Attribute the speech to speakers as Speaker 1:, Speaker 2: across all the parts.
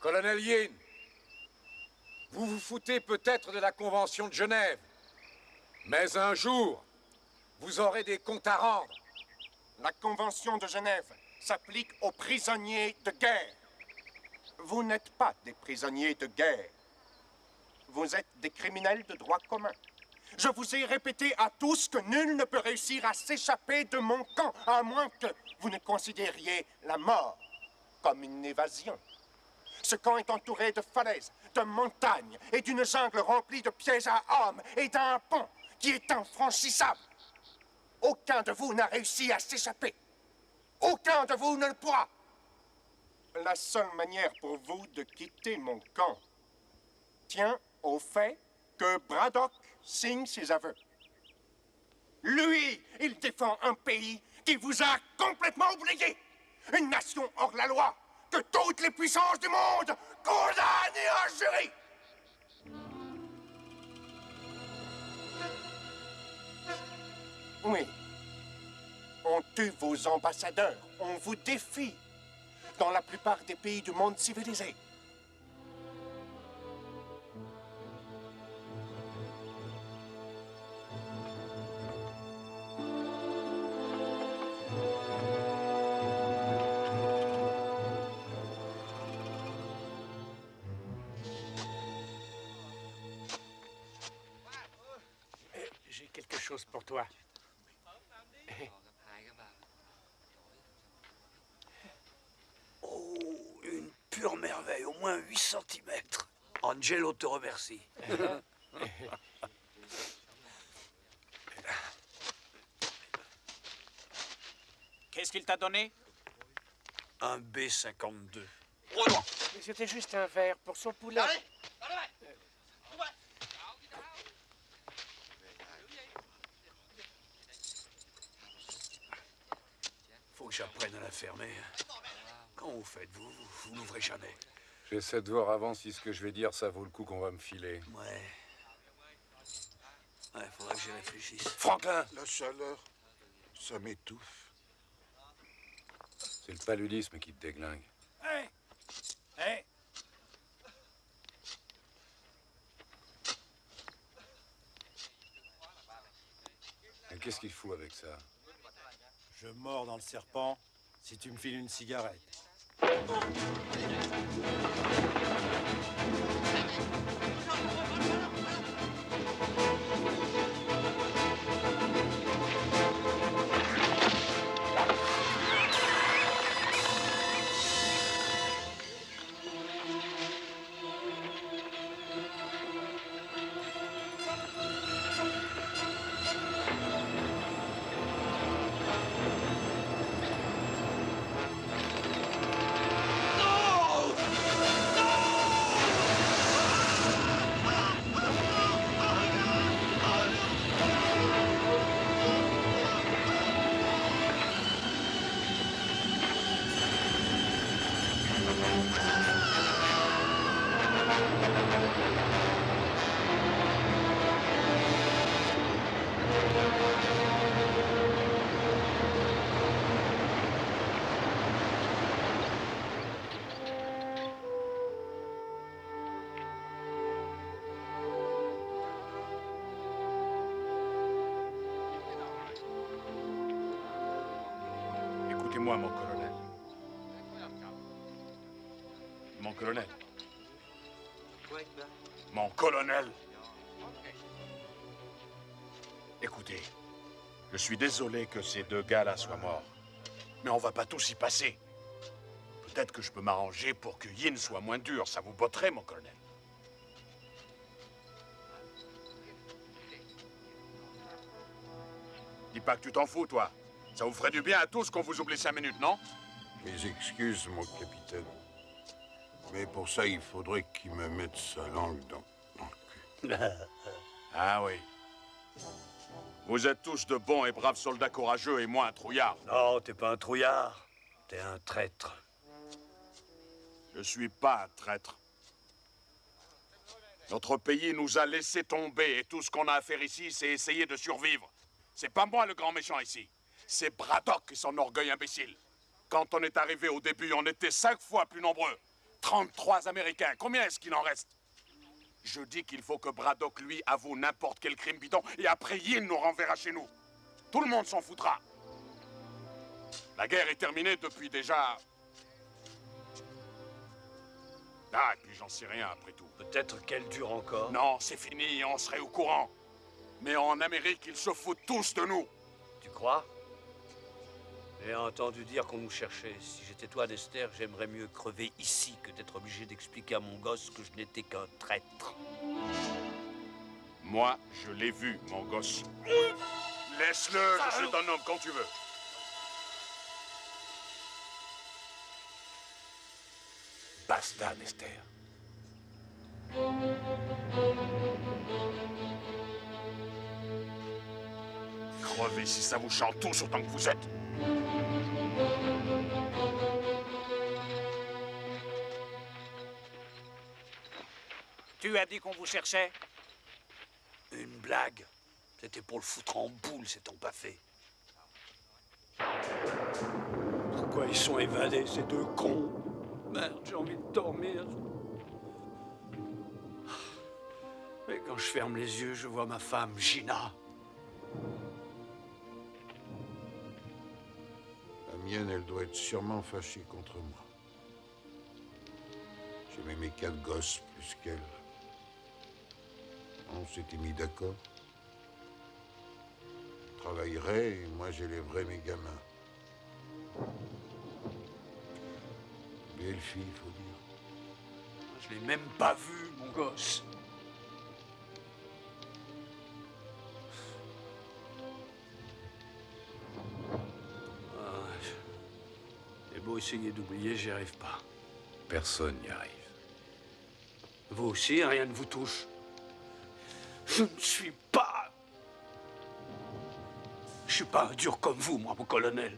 Speaker 1: Colonel Yin, vous vous foutez peut-être de la Convention de Genève, mais un jour, vous aurez des comptes à rendre.
Speaker 2: La Convention de Genève s'applique aux prisonniers de guerre. Vous n'êtes pas des prisonniers de guerre. Vous êtes des criminels de droit commun. Je vous ai répété à tous que nul ne peut réussir à s'échapper de mon camp, à moins que vous ne considériez la mort comme une évasion. Ce camp est entouré de falaises, de montagnes et d'une jungle remplie de pièges à hommes et d'un pont qui est infranchissable. Aucun de vous n'a réussi à s'échapper. Aucun de vous ne le pourra. La seule manière pour vous de quitter mon camp tient au fait que Braddock signe ses aveux. Lui, il défend un pays qui vous a complètement oublié. Une nation hors la loi que toutes les puissances du monde condamnent et injurient. Oui. On tue vos ambassadeurs. On vous défie. Dans la plupart des pays du monde civilisé.
Speaker 3: J'ai quelque chose pour toi.
Speaker 4: Oh, une pure merveille, au moins 8 cm. Angelo te remercie.
Speaker 5: Qu'est-ce qu'il t'a donné?
Speaker 4: Un B-52.
Speaker 3: Mais c'était juste un verre pour son poulet.
Speaker 4: Faut que j'apprenne à la fermer. Quand vous faites, vous n'ouvrez jamais.
Speaker 1: J'essaie de voir avant si ce que je vais dire, ça vaut le coup qu'on va me filer.
Speaker 4: Ouais. Ouais, faudra que j'y réfléchisse.
Speaker 6: Franklin! La chaleur, ça m'étouffe.
Speaker 1: C'est le paludisme qui te déglingue.
Speaker 5: Hé! Hé!
Speaker 1: Et qu'est-ce qu'il fout avec ça?
Speaker 7: Je mords dans le serpent si tu me files une cigarette.
Speaker 6: Écoutez-moi, mon colonel. Mon colonel. Mon colonel. Écoutez, je suis désolé que ces deux gars-là soient morts. Mais on va pas tous y passer. Peut-être que je peux m'arranger pour que Yin soit moins dur. Ça vous botterait, mon colonel. Dis pas que tu t'en fous, toi. Ça vous ferait du bien à tous qu'on vous oublie 5 minutes, non?
Speaker 8: Mes excuses, mon capitaine. Mais pour ça, il faudrait qu'il me mette sa langue dans le cul.
Speaker 6: Ah oui. Vous êtes tous de bons et braves soldats courageux et moi un trouillard.
Speaker 4: Non, t'es pas un trouillard. T'es un traître.
Speaker 6: Je suis pas un traître. Notre pays nous a laissé tomber et tout ce qu'on a à faire ici, c'est essayer de survivre. C'est pas moi le grand méchant ici. C'est Braddock et son orgueil imbécile. Quand on est arrivé au début, on était 5 fois plus nombreux. 33 Américains. Combien est-ce qu'il en reste? Je dis qu'il faut que Braddock, lui, avoue n'importe quel crime bidon, et après Yin nous renverra chez nous. Tout le monde s'en foutra. La guerre est terminée depuis déjà... Ah, et puis j'en sais rien après tout.
Speaker 4: Peut-être qu'elle dure encore.
Speaker 6: Non, c'est fini, on serait au courant. Mais en Amérique, ils se foutent tous de nous.
Speaker 4: Tu crois? J'ai entendu dire qu'on nous cherchait. Si j'étais toi, Dexter, j'aimerais mieux crever ici que d'être obligé d'expliquer à mon gosse que je n'étais qu'un traître.
Speaker 6: Moi, je l'ai vu, mon gosse. Laisse-le, je suis ton homme quand tu veux.
Speaker 1: Basta, Dexter.
Speaker 6: Crevez si ça vous chante tous autant que vous êtes.
Speaker 5: Tu as dit qu'on vous cherchait?
Speaker 4: Une blague. C'était pour le foutre en boule, c'est ton pas fait. Pourquoi ils sont évadés, ces deux cons? Merde, j'ai envie de dormir. Mais quand je ferme les yeux, je vois ma femme, Gina.
Speaker 8: La mienne, elle doit être sûrement fâchée contre moi. J'aimais mes 4 gosses plus qu'elle. On s'était mis d'accord. Je travaillerais et moi j'élèverais mes gamins. Belle fille, il faut dire.
Speaker 4: Je l'ai même pas vu, mon gosse. J'ai beau essayer d'oublier, j'y arrive pas.
Speaker 1: Personne n'y arrive.
Speaker 4: Vous aussi, rien ne vous touche. Je ne suis pas... Je suis pas un dur comme vous, moi, mon colonel.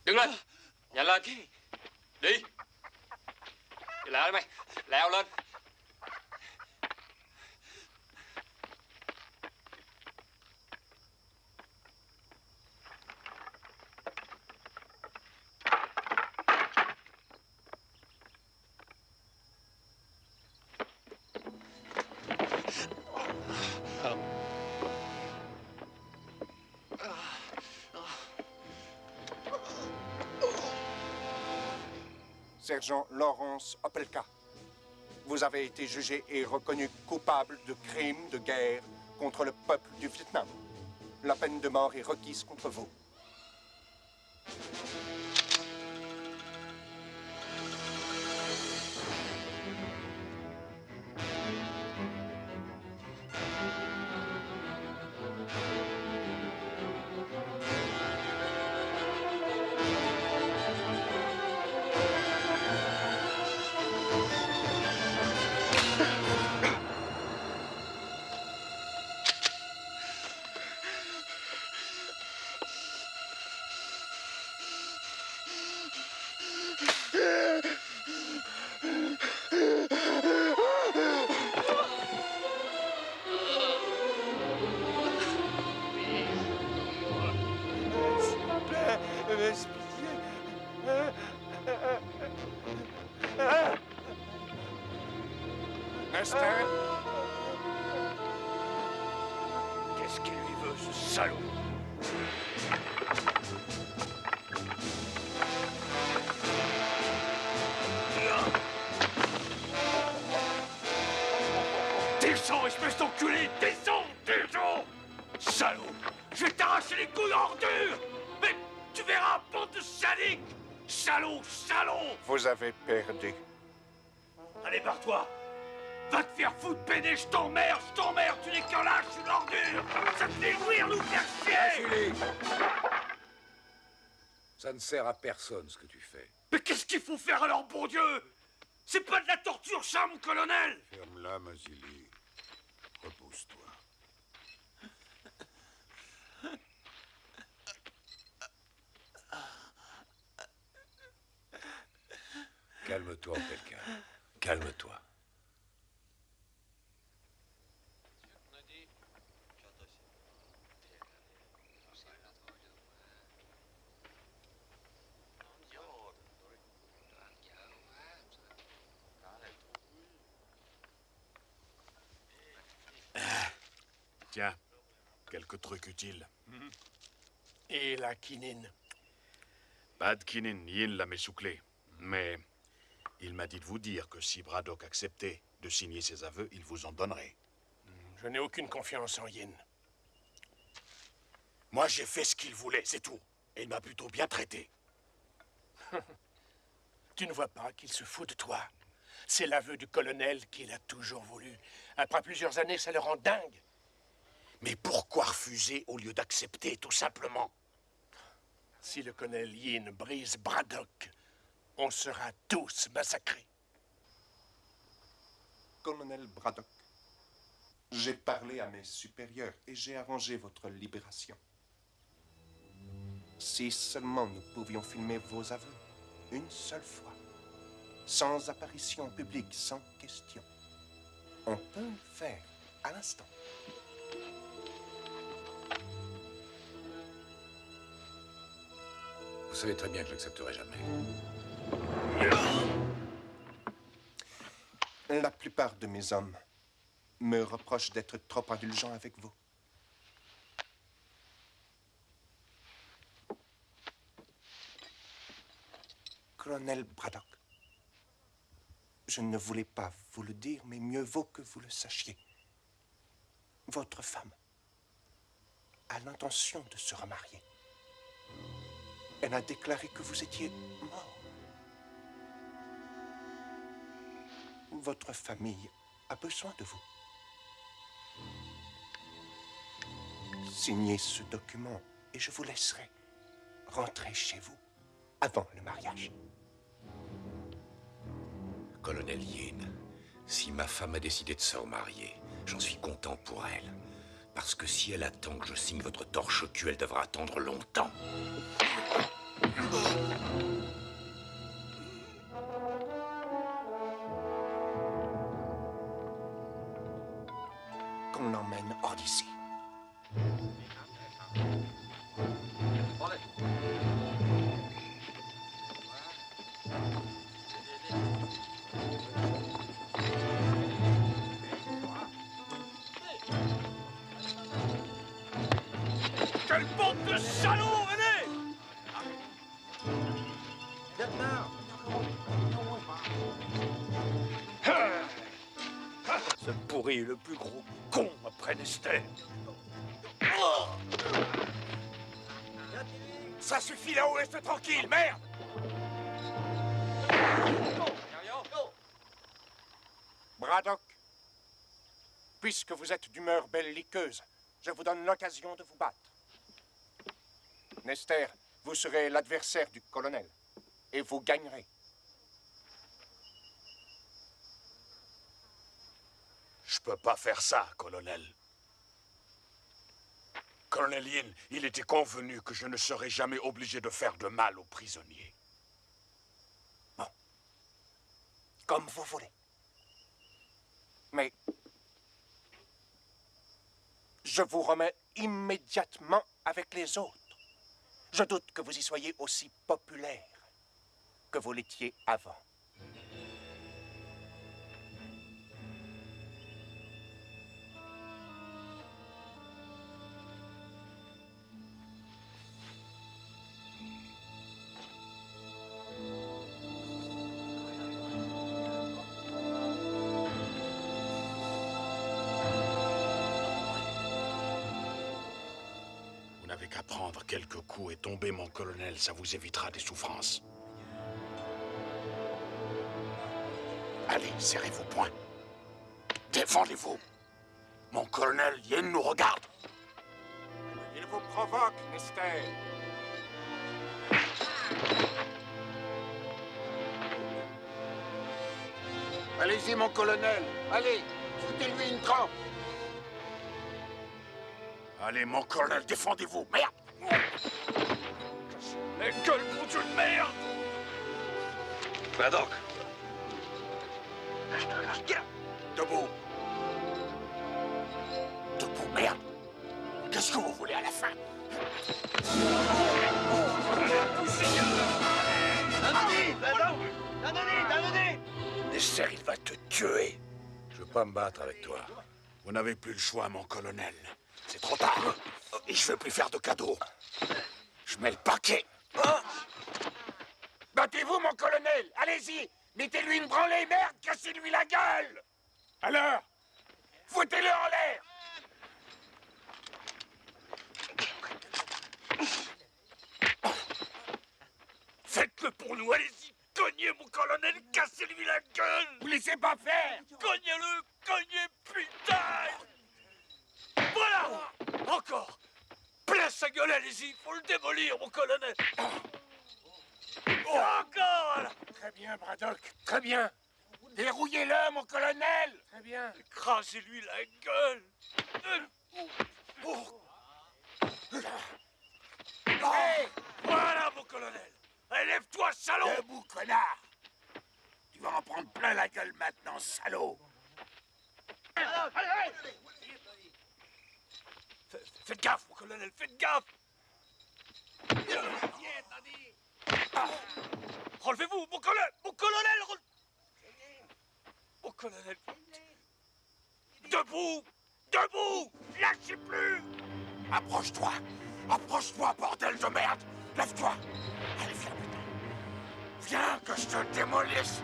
Speaker 9: Đứng lên. Nhanh lên. Đi. Đi lại mày. Leo lên.
Speaker 2: Sergent Lawrence Opelka, vous avez été jugé et reconnu coupable de crimes de guerre contre le peuple du Vietnam. La peine de mort est requise contre vous.
Speaker 3: Nestor?
Speaker 4: Qu'est-ce qu'il lui veut, ce salaud? Descends, espèce d'enculé! Descends! Descends! Salaud! Je vais t'arracher les couilles en ordure! Mais tu verras, bande de sadiques!
Speaker 6: Salaud, salaud!
Speaker 2: Vous avez perdu.
Speaker 6: Allez, barre-toi! Va te faire foutre, Béné, je t'emmerde, tu n'es qu'un lâche, une ordure! Ça te fait jouir, nous faire chier!
Speaker 1: Julie, ça ne sert à personne ce que tu fais.
Speaker 6: Mais qu'est-ce qu'il faut faire alors, bon Dieu? C'est pas de la torture, ça, mon colonel!
Speaker 8: Ferme-la, Mazili. Repose-toi.
Speaker 1: Calme-toi, quelqu'un. Calme-toi.
Speaker 6: Tiens, quelques trucs utiles.
Speaker 3: Et la quinine?
Speaker 6: Pas de quinine, Yin l'a m'essouclé. Mais il m'a dit de vous dire que si Braddock acceptait de signer ses aveux, il vous en donnerait.
Speaker 3: Je n'ai aucune confiance en Yin.
Speaker 6: Moi, j'ai fait ce qu'il voulait, c'est tout. Et il m'a plutôt bien traité.
Speaker 3: Tu ne vois pas qu'il se fout de toi? C'est l'aveu du colonel qu'il a toujours voulu. Après plusieurs années, ça le rend dingue.
Speaker 6: Mais pourquoi refuser au lieu d'accepter, tout simplement?
Speaker 3: Si le colonel Yin brise Braddock, on sera tous massacrés.
Speaker 2: Colonel Braddock, j'ai parlé à mes supérieurs et j'ai arrangé votre libération. Si seulement nous pouvions filmer vos aveux, une seule fois, sans apparition publique, sans question. On peut le faire à l'instant.
Speaker 1: Vous savez très bien que je n'accepterai jamais.
Speaker 2: La plupart de mes hommes me reprochent d'être trop indulgent avec vous. Colonel Braddock, je ne voulais pas vous le dire, mais mieux vaut que vous le sachiez. Votre femme a l'intention de se remarier. Elle a déclaré que vous étiez mort. Votre famille a besoin de vous. Signez ce document et je vous laisserai rentrer chez vous avant le mariage.
Speaker 1: Colonel Yin, si ma femme a décidé de se remarier, j'en suis content pour elle. Parce que si elle attend que je signe votre torche au cul, elle devra attendre longtemps.
Speaker 2: Qu'on l'emmène hors d'ici.
Speaker 6: Quelle bande de salauds, venez! Ce pourri est le plus gros con après Nester. Ça suffit là-haut, reste tranquille, merde!
Speaker 2: Braddock, puisque vous êtes d'humeur belliqueuse, je vous donne l'occasion de vous battre. Nester, vous serez l'adversaire du colonel, et vous gagnerez.
Speaker 6: Je peux pas faire ça, colonel. Colonel Yin, il était convenu que je ne serais jamais obligé de faire de mal aux prisonniers.
Speaker 2: Bon. Comme vous voulez. Mais je vous remets immédiatement avec les autres. Je doute que vous y soyez aussi populaire que vous l'étiez avant.
Speaker 6: Vous n'avez qu'à prendre quelques coups et tomber, mon colonel, ça vous évitera des souffrances. Serrez vos poings. Défendez-vous. Mon colonel Yin nous regarde.
Speaker 2: Il vous provoque, Nester.
Speaker 8: Allez-y, mon colonel. Allez, foutez-lui une trempe.
Speaker 6: Allez, mon colonel, défendez-vous. Merde!
Speaker 4: Mais gueule, mon Dieu de merde!
Speaker 9: Braddock!
Speaker 6: Debout. Debout, merde. Qu'est-ce que vous voulez à la fin?
Speaker 3: Nester, il va te tuer.
Speaker 1: Je veux pas me battre avec toi.
Speaker 6: Vous n'avez plus le choix, mon colonel. C'est trop tard. Et je veux plus faire de cadeaux. Je mets le paquet.
Speaker 2: Battez-vous, mon colonel. Allez-y. Mettez-lui une branlée, merde. Cassez-lui la gueule. Alors, foutez-le en l'air.
Speaker 4: Faites-le pour nous, allez-y! Cognez, mon colonel, cassez-lui la gueule!
Speaker 2: Vous laissez pas faire.
Speaker 4: Cognez-le! Cognez, putain! Voilà! Encore! Plein sa gueule, allez-y! Faut le démolir, mon colonel! Encore! Voilà.
Speaker 2: Très bien, Braddock. Très bien. Dérouillez-le, mon colonel. Très bien.
Speaker 4: Écrasez-lui la gueule!
Speaker 2: Hey,
Speaker 4: Voilà, mon colonel! Allez, lève-toi, salaud!
Speaker 2: debout, connard. Tu vas en prendre plein la gueule maintenant, salaud.
Speaker 4: Faites gaffe, mon colonel, faites gaffe! Relevez-vous, mon colonel! Mon colonel! Mon colonel! Debout! Debout! Lâchez plus!
Speaker 6: Approche-toi. Approche-toi, bordel de merde. Lève-toi. Allez, viens, putain. Viens, que je te démolisse.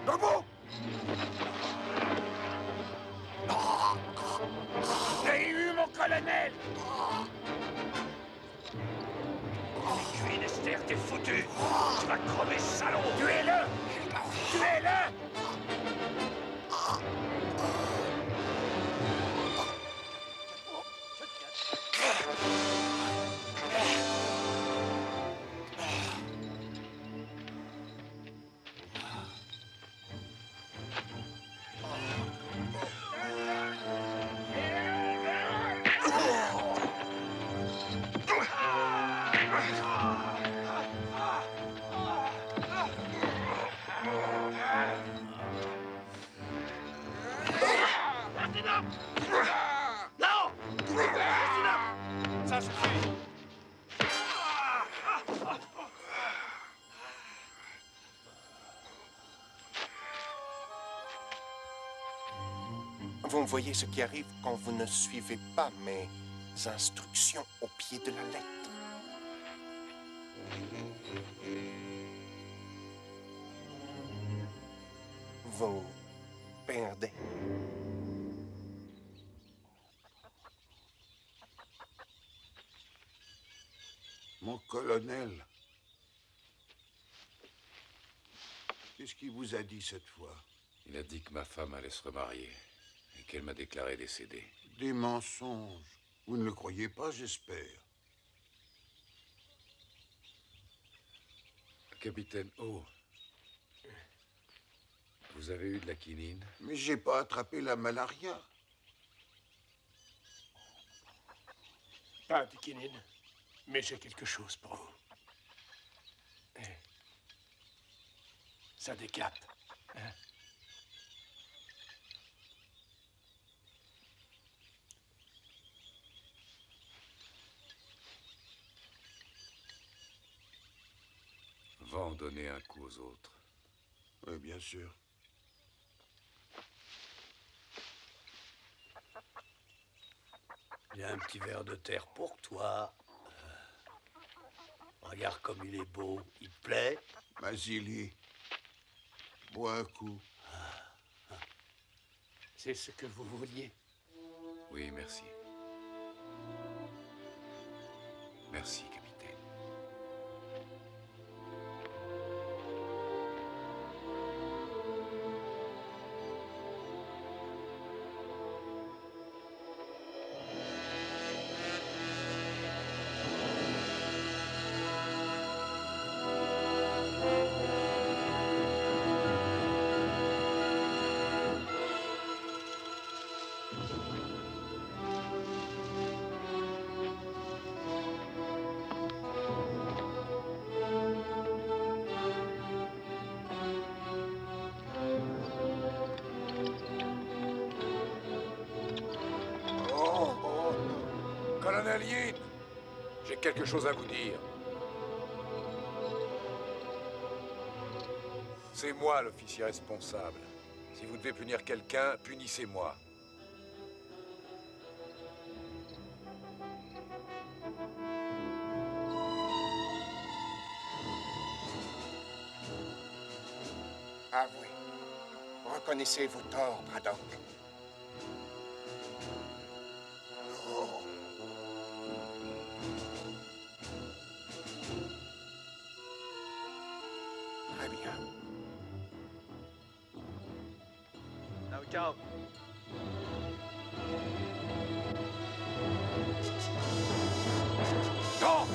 Speaker 6: Debout.
Speaker 2: J'ai eu, mon colonel.
Speaker 4: Cuit, Nester, t'es foutu! Tu vas crever, salaud!
Speaker 2: Tuez-le. Tuez-le.
Speaker 4: Non! Ça suffit!
Speaker 2: Vous voyez ce qui arrive quand vous ne suivez pas mes instructions au pied de la lettre. Vous perdez.
Speaker 8: Mon colonel, qu'est-ce qu'il vous a dit cette fois?
Speaker 1: Il a dit que ma femme allait se remarier et qu'elle m'a déclaré décédée.
Speaker 8: Des mensonges. Vous ne le croyez pas, j'espère.
Speaker 1: Capitaine O, vous avez eu de la quinine?
Speaker 8: Mais j'ai pas attrapé la malaria.
Speaker 3: Pas de quinine, mais j'ai quelque chose pour vous. Ça décape, hein?
Speaker 1: Va en donner un coup aux autres.
Speaker 8: Oui, bien sûr.
Speaker 4: Il y a un petit verre de terre pour toi. Regarde comme il est beau. Il te plaît?
Speaker 8: Mazili, bois un coup.
Speaker 3: C'est ce que vous vouliez.
Speaker 1: Oui, merci. Merci, capitaine.
Speaker 10: Colonel Yin, j'ai quelque chose à vous dire. C'est moi l'officier responsable. Si vous devez punir quelqu'un, punissez-moi.
Speaker 2: Avouez. Reconnaissez vos torts, Braddock. Oh. Très bien.
Speaker 9: Ciao.
Speaker 10: Non!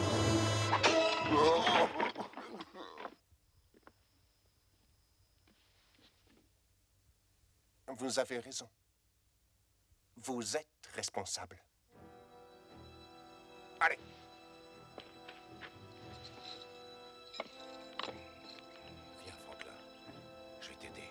Speaker 2: Vous avez raison. Vous êtes responsable. Allez.
Speaker 1: Viens, Franklin. Je vais t'aider.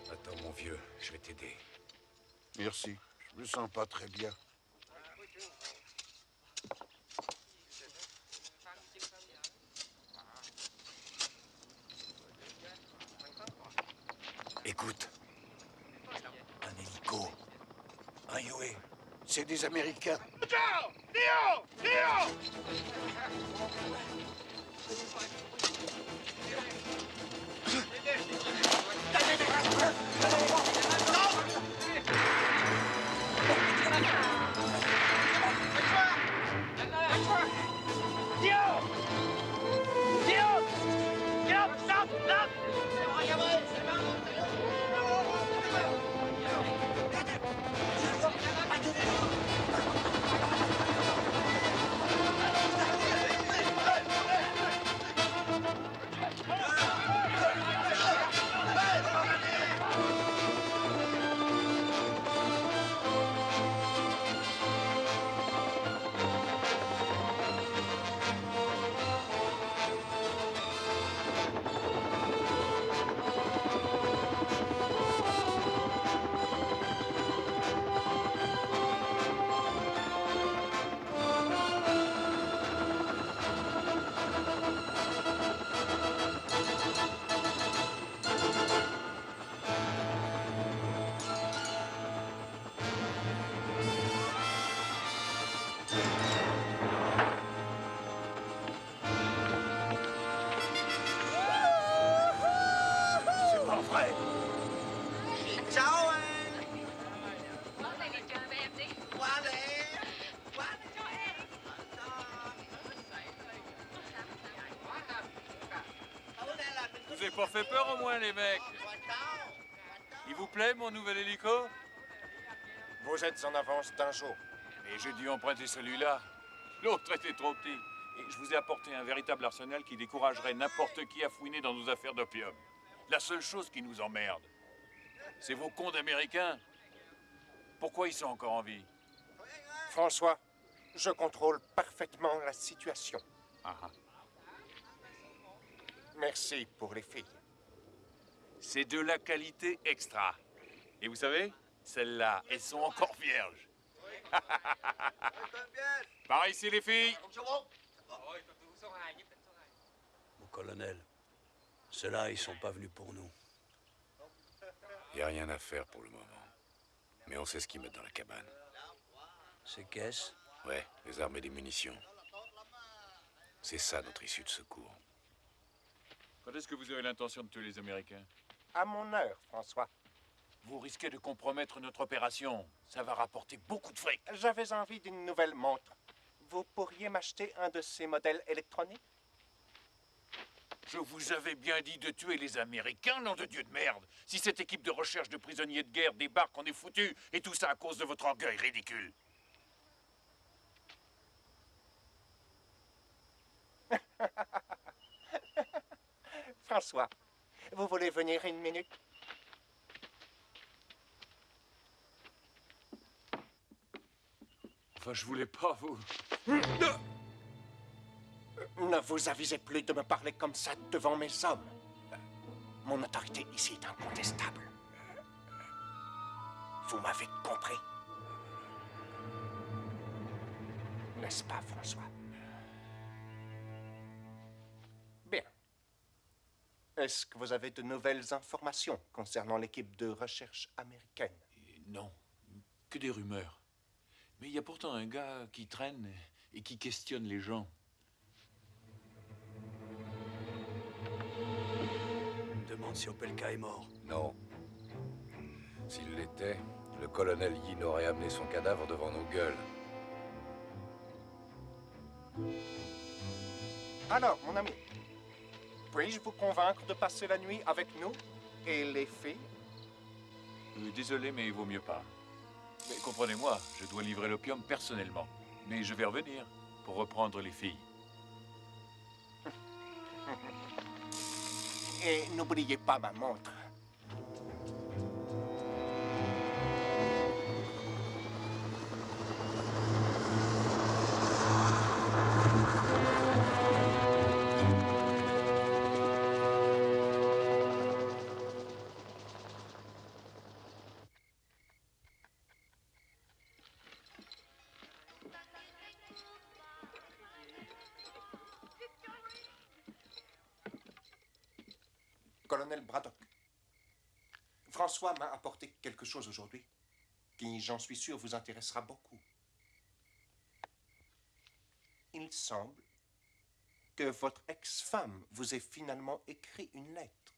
Speaker 1: Attends, mon vieux, je vais t'aider.
Speaker 8: Merci. Je me sens pas très bien.
Speaker 10: Écoute. Un hélico. Un Yue. C'est des Américains.
Speaker 6: Ciao! Léo! Léo!
Speaker 11: pas fait peur au moins, les mecs. Il vous plaît, mon nouvel hélico?
Speaker 2: Vous êtes en avance d'un jour.
Speaker 11: Et j'ai dû emprunter celui-là. L'autre était trop petit. Et je vous ai apporté un véritable arsenal qui découragerait n'importe qui à fouiner dans nos affaires d'opium. La seule chose qui nous emmerde, c'est vos cons d'Américains. Pourquoi ils sont encore en vie?
Speaker 2: François, je contrôle parfaitement la situation. Merci pour les filles.
Speaker 11: C'est de la qualité extra. Et vous savez, celles-là, elles sont encore vierges. Par ici, les filles.
Speaker 4: Mon colonel, ceux-là, ils sont pas venus pour nous.
Speaker 1: Y a rien à faire pour le moment. Mais on sait ce qu'ils mettent dans la cabane.
Speaker 4: Ces caisses?
Speaker 1: Ouais, les armes et des munitions. C'est ça notre issue de secours.
Speaker 11: Quand est-ce que vous avez l'intention de tuer les Américains?
Speaker 2: À mon heure, François.
Speaker 11: Vous risquez de compromettre notre opération. Ça va rapporter beaucoup de fric.
Speaker 2: J'avais envie d'une nouvelle montre. Vous pourriez m'acheter un de ces modèles électroniques?
Speaker 11: Je vous avais bien dit de tuer les Américains, nom de Dieu de merde. Si cette équipe de recherche de prisonniers de guerre débarque, on est foutu. Et tout ça à cause de votre orgueil ridicule.
Speaker 2: François, vous voulez venir une minute?
Speaker 11: Enfin, je voulais pas vous...
Speaker 2: Ne vous avisez plus de me parler comme ça devant mes hommes. Mon autorité ici est incontestable. Vous m'avez compris? N'est-ce pas, François? Bien. Est-ce que vous avez de nouvelles informations concernant l'équipe de recherche américaine?
Speaker 11: Non, que des rumeurs. Mais il y a pourtant un gars qui traîne et qui questionne les gens.
Speaker 4: Je me demande si Opelka est mort.
Speaker 10: Non. S'il l'était, le colonel Yin aurait amené son cadavre devant nos gueules.
Speaker 2: Alors, mon ami, puis-je vous convaincre de passer la nuit avec nous et les filles?
Speaker 11: Désolé, mais il vaut mieux pas. Mais comprenez-moi, je dois livrer l'opium personnellement. Mais je vais revenir pour reprendre les filles.
Speaker 2: Et n'oubliez pas ma montre. Colonel Braddock, François m'a apporté quelque chose aujourd'hui qui, j'en suis sûr, vous intéressera beaucoup. Il semble que votre ex-femme vous ait finalement écrit une lettre.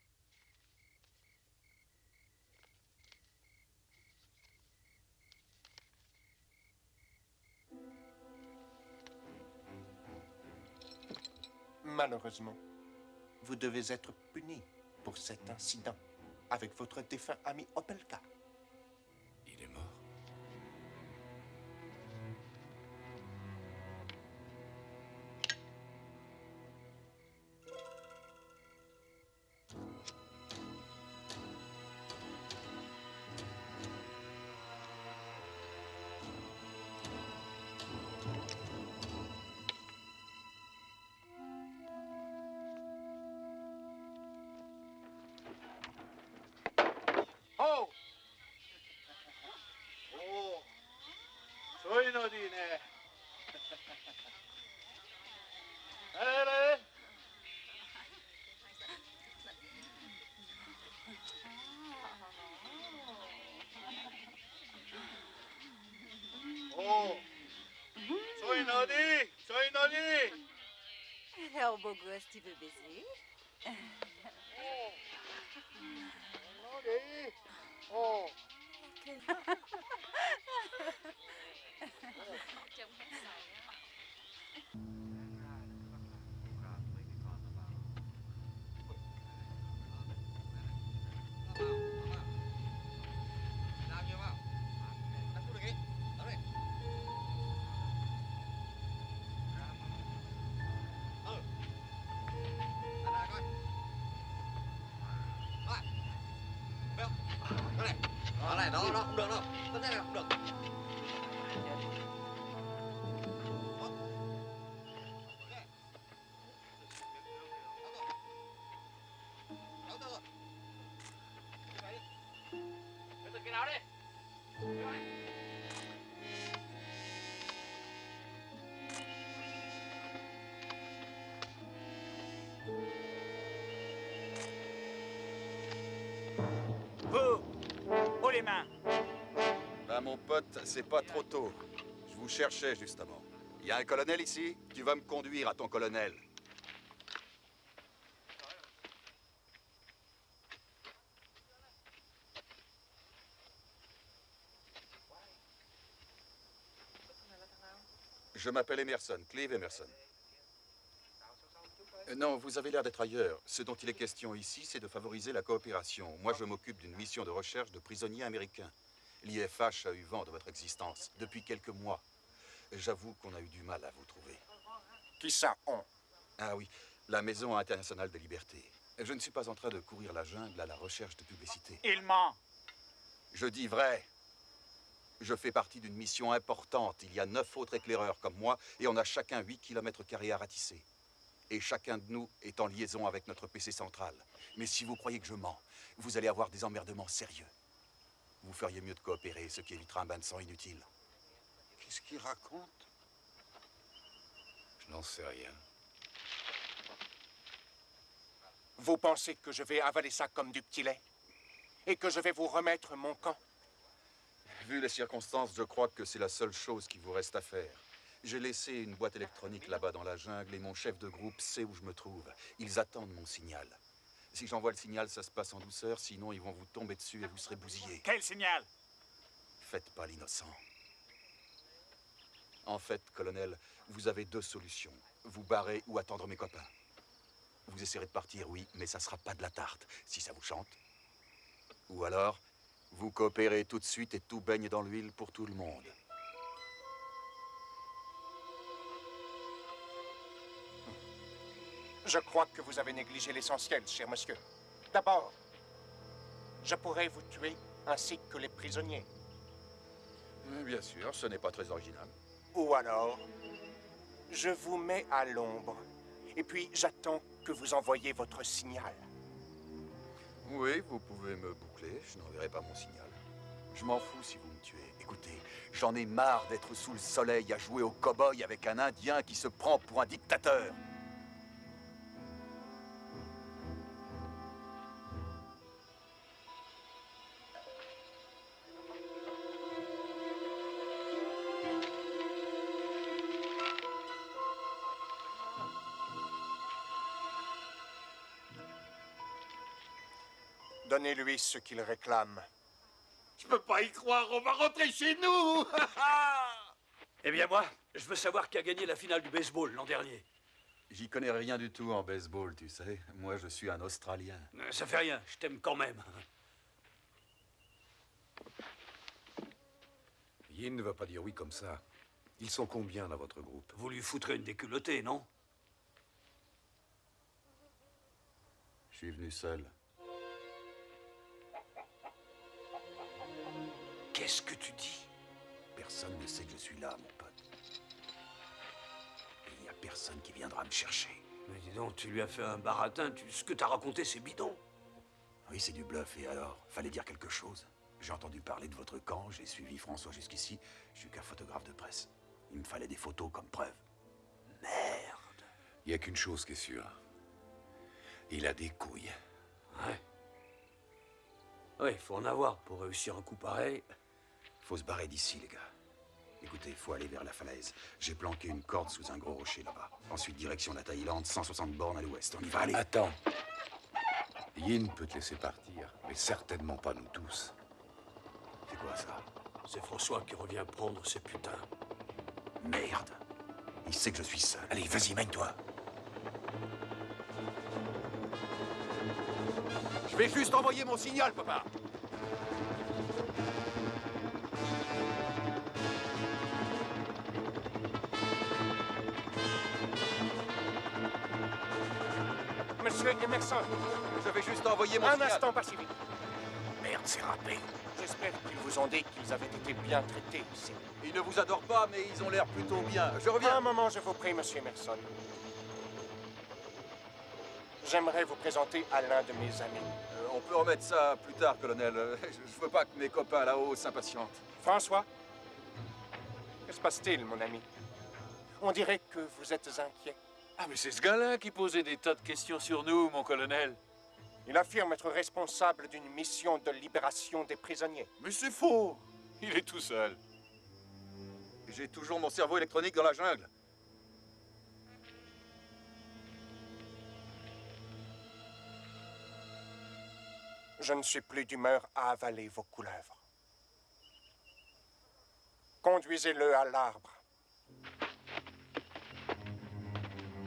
Speaker 2: Malheureusement, vous devez être puni pour cet incident avec votre défunt ami Opelka.
Speaker 1: Il est mort.
Speaker 6: Oh! Oh! Soy Nodine. Allez! Oh! Soy Nodi! Soy Nodi!
Speaker 12: Alors, beau gosse, tu veux baiser?
Speaker 6: Oh! Nodi! Oh!
Speaker 5: Vous, haut les mains.
Speaker 13: Ben, mon pote, c'est pas trop tôt. Je vous cherchais, justement. Il y a un colonel ici? Tu vas me conduire à ton colonel. Je m'appelle Emerson, Clive Emerson. Non, vous avez l'air d'être ailleurs. Ce dont il est question ici, c'est de favoriser la coopération. Moi, je m'occupe d'une mission de recherche de prisonniers américains. L'IFH a eu vent de votre existence depuis quelques mois. J'avoue qu'on a eu du mal à vous trouver.
Speaker 2: Qui ça, on?
Speaker 13: Ah oui, la Maison internationale de liberté. Je ne suis pas en train de courir la jungle à la recherche de publicité.
Speaker 5: Il ment.
Speaker 13: Je dis vrai. Je fais partie d'une mission importante. Il y a 9 autres éclaireurs comme moi et on a chacun 8 km² à ratisser. Et chacun de nous est en liaison avec notre PC central. Mais si vous croyez que je mens, vous allez avoir des emmerdements sérieux. Vous feriez mieux de coopérer, ce qui évitera un bain de sang inutile.
Speaker 8: Qu'est-ce qu'il raconte?
Speaker 10: Je n'en sais rien.
Speaker 2: Vous pensez que je vais avaler ça comme du petit lait? Et que je vais vous remettre mon camp?
Speaker 13: Vu les circonstances, je crois que c'est la seule chose qui vous reste à faire. J'ai laissé une boîte électronique là-bas dans la jungle et mon chef de groupe sait où je me trouve. Ils attendent mon signal. Si j'envoie le signal, ça se passe en douceur, sinon ils vont vous tomber dessus et vous serez bousillés.
Speaker 5: Quel signal?
Speaker 13: Faites pas l'innocent. En fait, colonel, vous avez 2 solutions. Vous barrer ou attendre mes copains. Vous essaierez de partir, oui, mais ça sera pas de la tarte, si ça vous chante. Ou alors, vous coopérez tout de suite et tout baigne dans l'huile pour tout le monde.
Speaker 2: Je crois que vous avez négligé l'essentiel, cher monsieur. D'abord, je pourrais vous tuer ainsi que les prisonniers.
Speaker 13: Bien sûr, ce n'est pas très original.
Speaker 2: Ou alors, je vous mets à l'ombre. Et puis, j'attends que vous envoyiez votre signal.
Speaker 13: Oui, vous pouvez me boucler, je n'enverrai pas mon signal. Je m'en fous si vous me tuez. Écoutez, j'en ai marre d'être sous le soleil à jouer au cow-boy avec un Indien qui se prend pour un dictateur.
Speaker 2: Donnez-lui ce qu'il réclame.
Speaker 6: Je peux pas y croire, on va rentrer chez nous.
Speaker 4: Eh bien moi, je veux savoir qui a gagné la finale du baseball l'an dernier.
Speaker 13: J'y connais rien du tout en baseball, tu sais. Moi, je suis un Australien.
Speaker 4: Ça fait rien, je t'aime quand même.
Speaker 10: Yin ne va pas dire oui comme ça. Ils sont combien dans votre groupe?
Speaker 4: Vous lui foutrez une déculottée, non?
Speaker 13: Je suis venu seul.
Speaker 4: Qu'est-ce que tu dis?
Speaker 13: Personne ne sait que je suis là, mon pote. Et il n'y a personne qui viendra me chercher.
Speaker 4: Mais dis donc, tu lui as fait un baratin. Ce que t'as raconté, c'est bidon.
Speaker 13: Oui, c'est du bluff. Et alors? Fallait dire quelque chose. J'ai entendu parler de votre camp, j'ai suivi François jusqu'ici. Je suis qu'un photographe de presse. Il me fallait des photos comme preuve.
Speaker 4: Merde.
Speaker 10: Il n'y a qu'une chose qui est sûre. Il a des couilles.
Speaker 4: Ouais. Ouais, il faut en avoir pour réussir un coup pareil.
Speaker 13: Faut se barrer d'ici, les gars. Écoutez, faut aller vers la falaise. J'ai planqué une corde sous un gros rocher là-bas. Ensuite, direction la Thaïlande, 160 bornes à l'ouest. On y va, aller.
Speaker 10: Attends. Yin peut te laisser partir, mais certainement pas nous tous.
Speaker 13: C'est quoi ça?
Speaker 4: C'est François qui revient prendre ses putains.
Speaker 13: Merde. Il sait que je suis seul.
Speaker 1: Allez, vas-y, mène-toi.
Speaker 13: Je vais juste envoyer mon signal, papa.
Speaker 2: Monsieur Emerson,
Speaker 13: je vais juste envoyer mon
Speaker 2: signal.
Speaker 13: signal.
Speaker 2: Un instant, pas si vite.
Speaker 1: Merde, c'est râpé.
Speaker 2: J'espère qu'il vous vous ont dit qu'ils avaient été bien traités ici.
Speaker 13: Ils ne vous adorent pas, mais ils ont l'air plutôt bien. Je reviens.
Speaker 2: Un moment, je vous prie, monsieur Emerson. J'aimerais vous présenter à l'un de mes amis.
Speaker 13: On peut remettre ça plus tard, colonel. Je veux pas que mes copains là-haut s'impatientent.
Speaker 2: François? Que se passe-t-il, mon ami? On dirait que vous êtes inquiet.
Speaker 11: Ah, mais c'est ce gars-là qui posait des tas de questions sur nous, mon colonel.
Speaker 2: Il affirme être responsable d'une mission de libération des prisonniers.
Speaker 11: Mais c'est faux. Il est tout seul.
Speaker 13: J'ai toujours mon cerveau électronique dans la jungle.
Speaker 2: Je ne suis plus d'humeur à avaler vos couleuvres. Conduisez-le à l'arbre.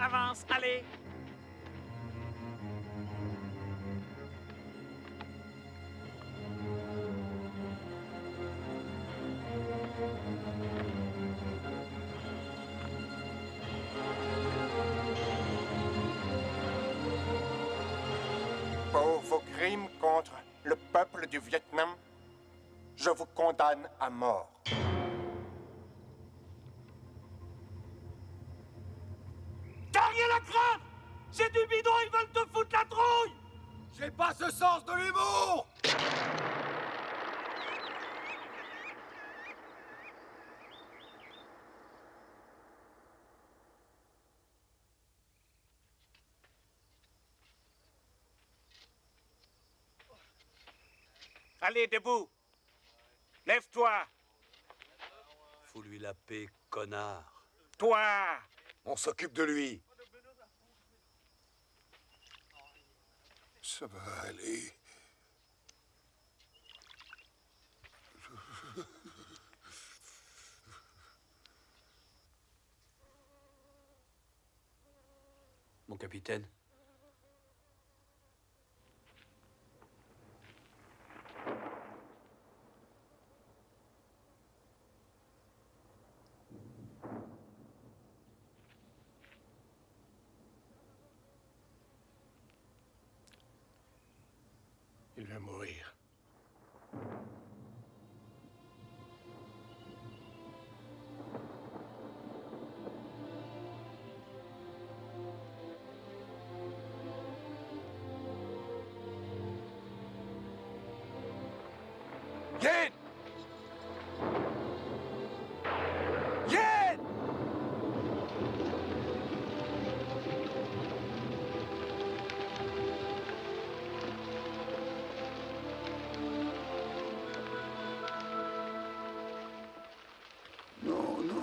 Speaker 5: Avance, allez!
Speaker 2: Pour vos crimes contre le peuple du Vietnam, je vous condamne à mort.
Speaker 5: T'as rien à craindre! C'est du bidon, ils veulent te foutre la trouille!
Speaker 13: J'ai pas ce sens de l'humour!
Speaker 5: Allez, debout! Lève-toi!
Speaker 4: Fous lui la paix, connard.
Speaker 5: Toi!
Speaker 10: On s'occupe de lui.
Speaker 8: Ça va aller.
Speaker 4: Mon capitaine.
Speaker 3: Il va mourir.
Speaker 10: Yen! Yen!
Speaker 8: Non, non.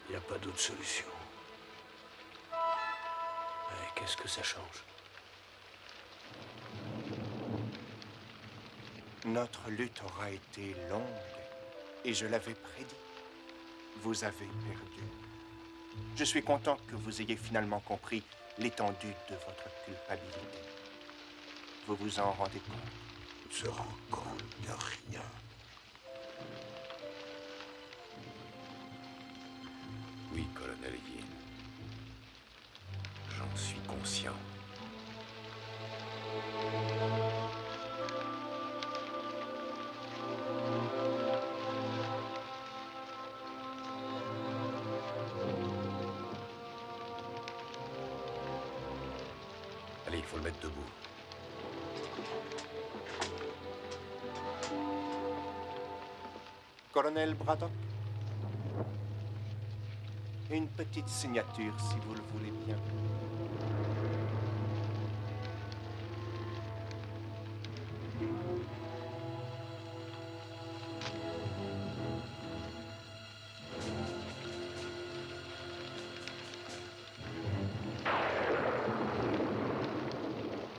Speaker 4: Il n'y a pas d'autre solution. Mais qu'est-ce que ça change?
Speaker 2: Notre lutte aura été longue, et je l'avais prédit. Vous avez perdu. Je suis content que vous ayez finalement compris l'étendue de votre culpabilité. Vous vous en rendez compte?
Speaker 8: On se rend compte de rien.
Speaker 1: Oui, colonel Yin. J'en suis conscient. Allez, il faut le mettre debout.
Speaker 2: Colonel Braddock? Une petite signature, si vous le voulez bien.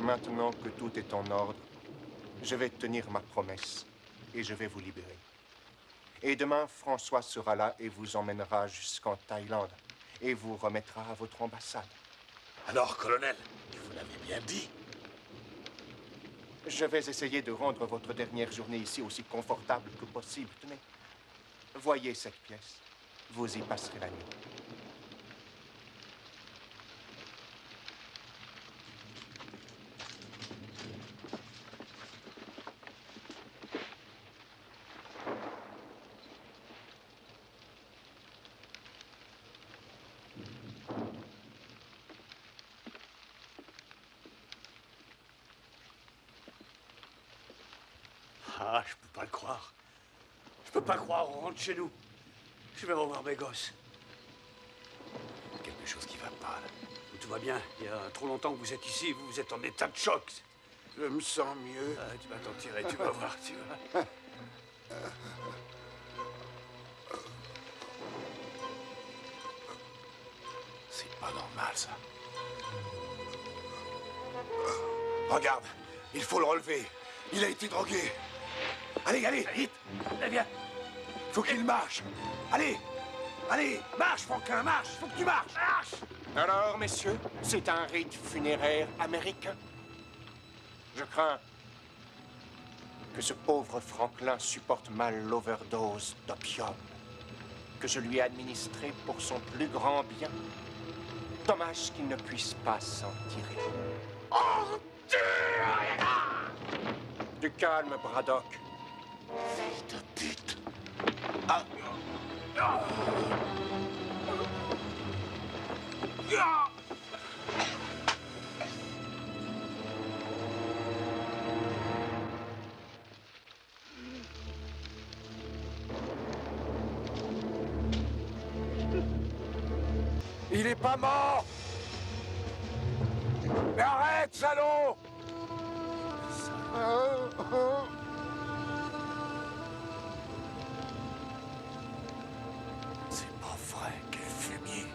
Speaker 2: Maintenant que tout est en ordre, je vais tenir ma promesse et je vais vous libérer. Et demain, François sera là et vous emmènera jusqu'en Thaïlande et vous remettra à votre ambassade.
Speaker 6: Alors, colonel, vous l'avez bien dit.
Speaker 2: Je vais essayer de rendre votre dernière journée ici aussi confortable que possible. Tenez, voyez cette pièce. Vous y passerez la nuit.
Speaker 4: Ah, je peux pas le croire. Je peux pas croire, on rentre chez nous. Je vais revoir mes gosses.
Speaker 1: Quelque chose qui va pas, là.
Speaker 4: Tout va bien. Il y a trop longtemps que vous êtes ici, vous êtes en état de choc.
Speaker 8: Je me sens mieux.
Speaker 4: Ah, tu vas t'en tirer, tu vas voir, tu vas.
Speaker 1: C'est pas normal, ça.
Speaker 14: Regarde, il faut le relever. Il a été drogué. Allez, allez, vite.
Speaker 4: Allez, viens.
Speaker 14: Faut qu'il marche. Allez, allez, marche, Franklin, marche. Faut que tu marches. Marche.
Speaker 2: Alors, messieurs, c'est un rite funéraire américain. Je crains que ce pauvre Franklin supporte mal l'overdose d'opium que je lui ai administré pour son plus grand bien. Dommage qu'il ne puisse pas s'en tirer.
Speaker 14: Oh,
Speaker 2: Du calme, Braddock.
Speaker 14: fils de pute.
Speaker 2: Ah.
Speaker 14: Il est pas mort. Mais arrête, salaud.
Speaker 2: C'est pas vrai, quel fumier.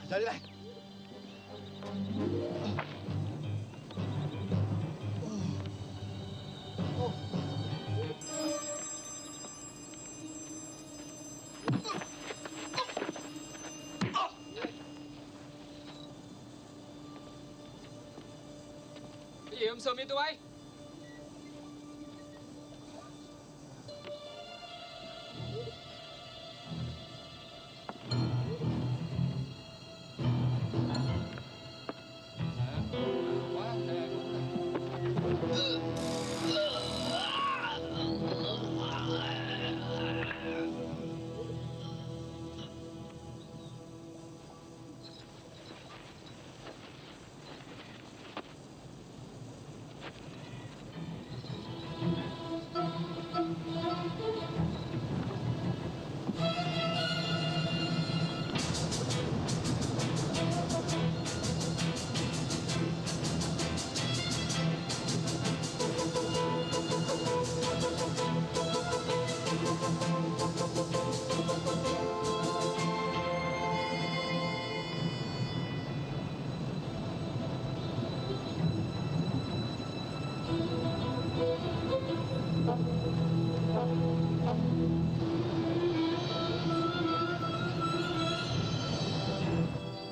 Speaker 15: Dale.
Speaker 9: Cái gì Sơ mi tụi bay?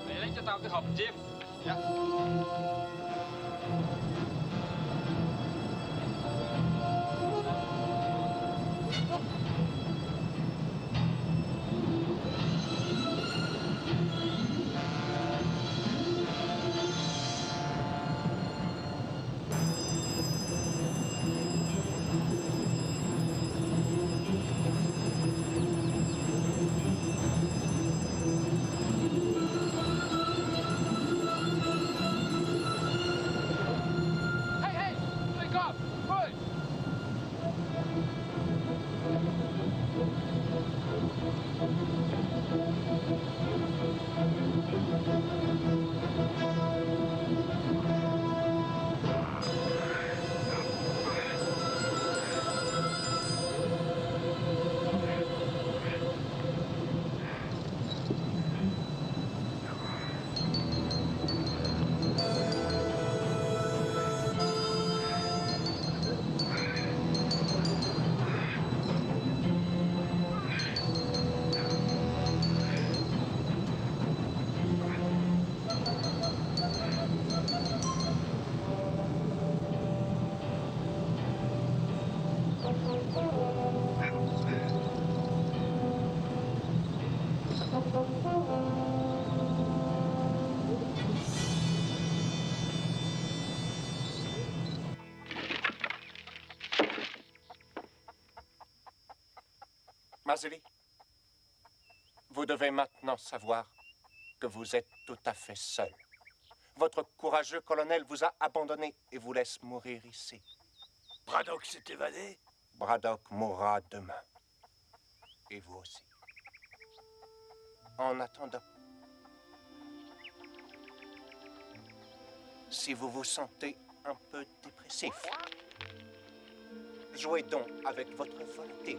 Speaker 9: Mày lấy cho tao cái hộp chim. Dạ. Hey, hey! Wake up! Quick!
Speaker 2: Mazeli, vous devez maintenant savoir que vous êtes tout à fait seul. Votre courageux colonel vous a abandonné et vous laisse mourir ici.
Speaker 3: Braddock s'est évadé?
Speaker 2: Braddock mourra demain. Et vous aussi. En attendant, si vous vous sentez un peu dépressif, jouez donc avec votre volonté.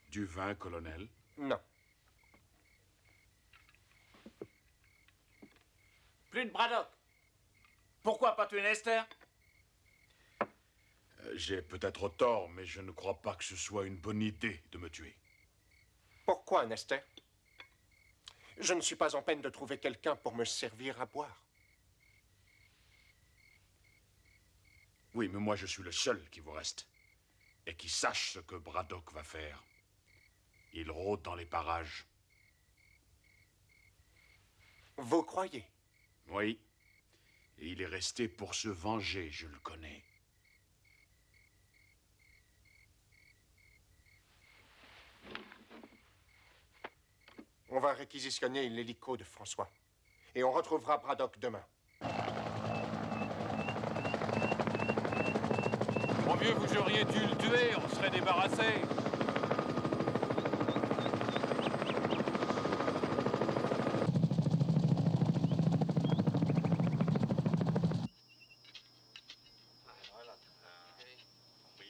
Speaker 6: Du vin, colonel?
Speaker 2: Non.
Speaker 5: Plus de Braddock. Pourquoi pas tuer Nester?
Speaker 6: J'ai peut-être tort, mais je ne crois pas que ce soit une bonne idée de me tuer.
Speaker 2: Pourquoi, Nester? Je ne suis pas en peine de trouver quelqu'un pour me servir à boire.
Speaker 6: Oui, mais moi je suis le seul qui vous reste. Et qui sache ce que Braddock va faire. Il rôde dans les parages.
Speaker 2: Vous croyez?
Speaker 6: Oui. Et il est resté pour se venger, je le connais.
Speaker 2: On va réquisitionner l'hélico de François. Et on retrouvera Braddock demain.
Speaker 11: Mon vieux, vous auriez dû le tuer, on serait débarrassé.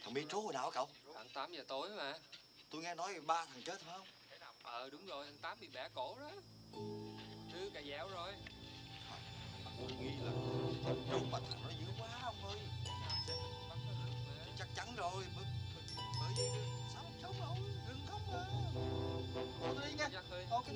Speaker 15: Thằng Mitro hồi nào hả cậu?
Speaker 9: Khoảng 8 giờ tối mà.
Speaker 15: Tôi nghe nói 3 thằng chết phải không?
Speaker 9: Đúng rồi, thằng Tám bị bẻ cổ đó. Đưa cà dẻo rồi.
Speaker 15: Tôi nghĩ là trông mà thằng nó dữ quá ông ơi. Chắc chắn rồi. Bởi vì sao không sống đâu, đừng không mà. Thôi đi nha. Ok.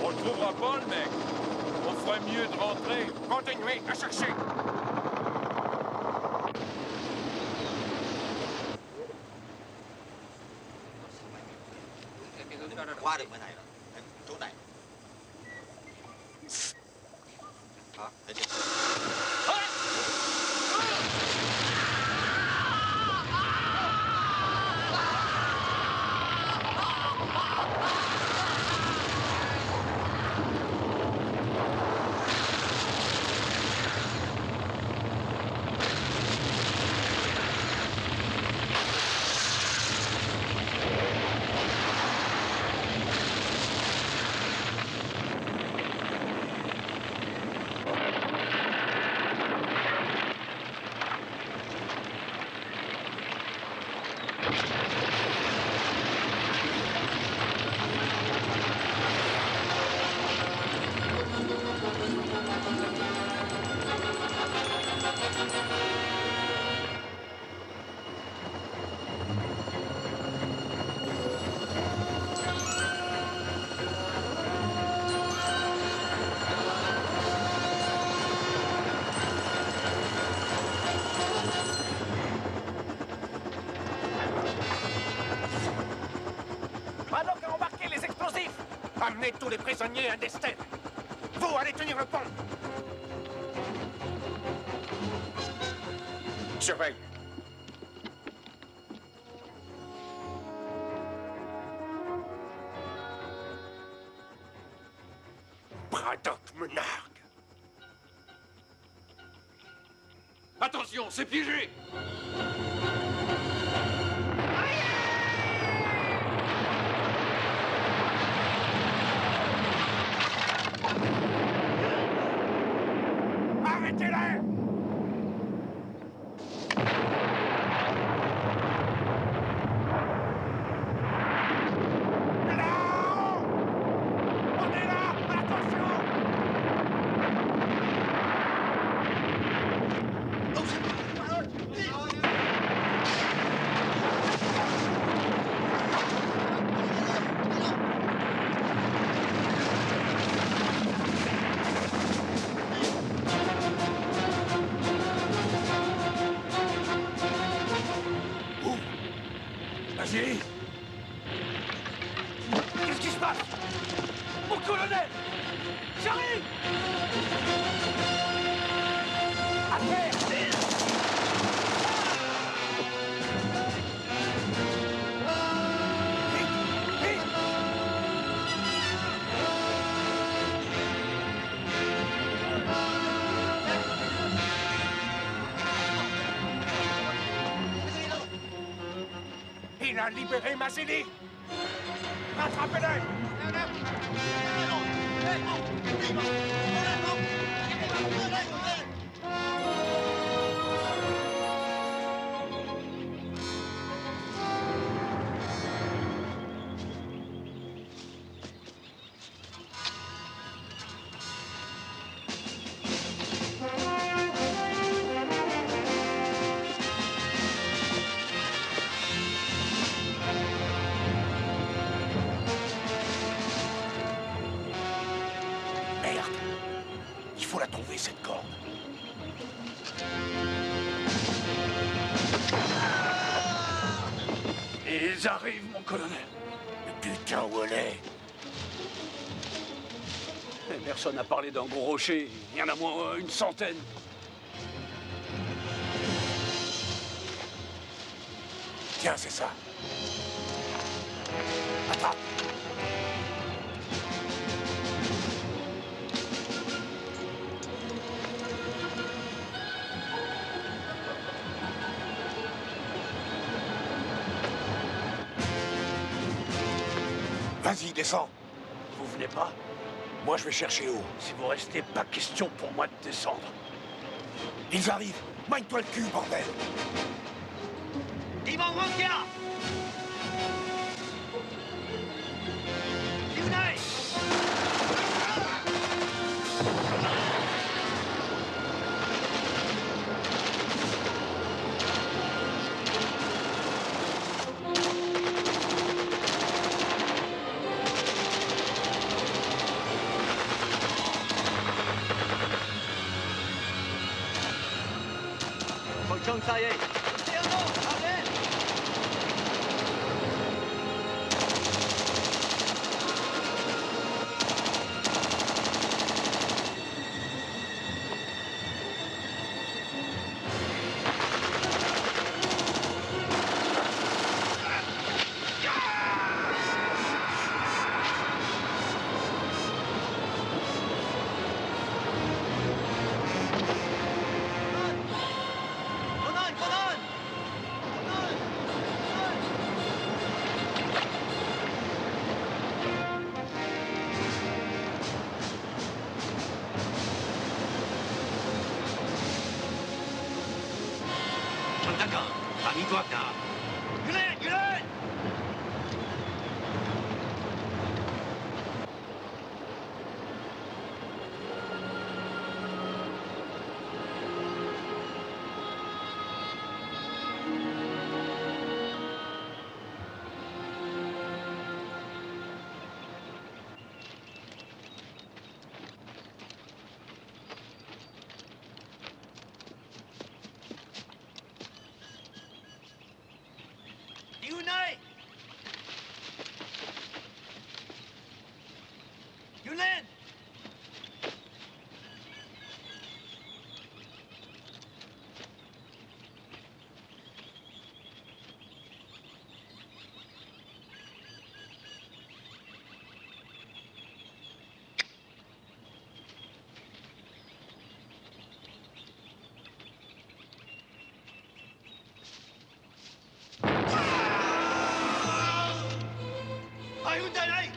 Speaker 11: On le trouvera pas, le mec. On ferait mieux de rentrer.
Speaker 2: Continuez à chercher.
Speaker 15: Qua được bên này rồi. Chỗ này. Đó, để đi.
Speaker 2: Braddock a embarqué les explosifs. Amenez tous les prisonniers à Dester. Vous allez tenir le pont. Surveille. Braddock me nargue.
Speaker 11: Attention, c'est piégé.
Speaker 2: Arrêtez-les!
Speaker 3: Vasily! Qu'est-ce qui se passe? Mon colonel! J'arrive! À terre!
Speaker 2: Il a libéré Vasily! Rattrapez-le!
Speaker 3: Merde! Il faut la trouver, cette corde. Ils arrivent, mon colonel. Mais putain, où elle est?
Speaker 4: Personne n'a parlé d'un gros rocher. Il y en a moins une centaine.
Speaker 3: Tiens, c'est ça. Attrape. Vas-y, descends.
Speaker 4: Vous venez pas?
Speaker 3: Moi, je vais chercher haut.
Speaker 4: Si vous restez, pas question pour moi de descendre.
Speaker 3: Ils arrivent. Magne-toi le cul, bordel.
Speaker 5: Ivan Rankia! Yunai!
Speaker 9: Volkan Saye! Yulen! Yulen! Yunai! Yulen! Ayundalay!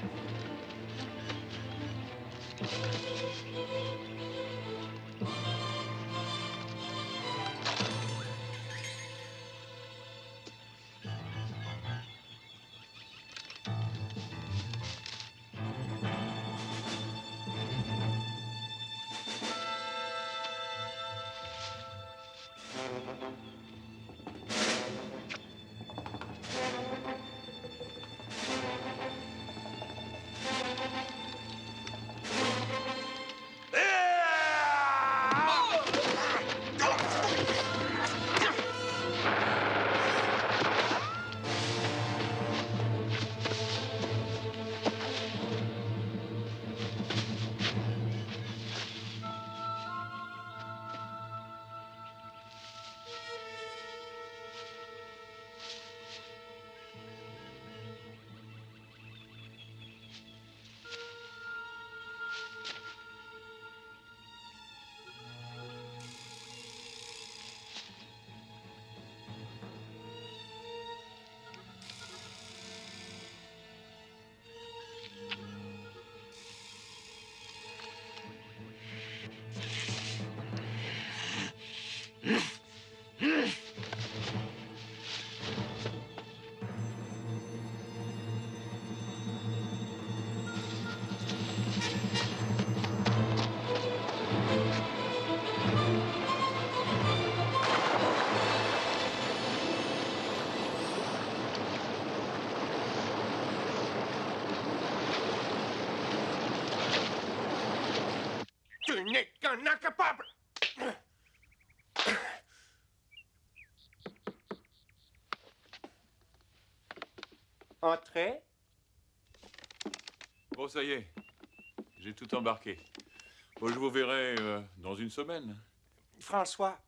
Speaker 2: Tu n'es qu'un incapable! Entrez.
Speaker 11: Bon, ça y est. J'ai tout embarqué. Bon, je vous verrai dans une semaine.
Speaker 2: François,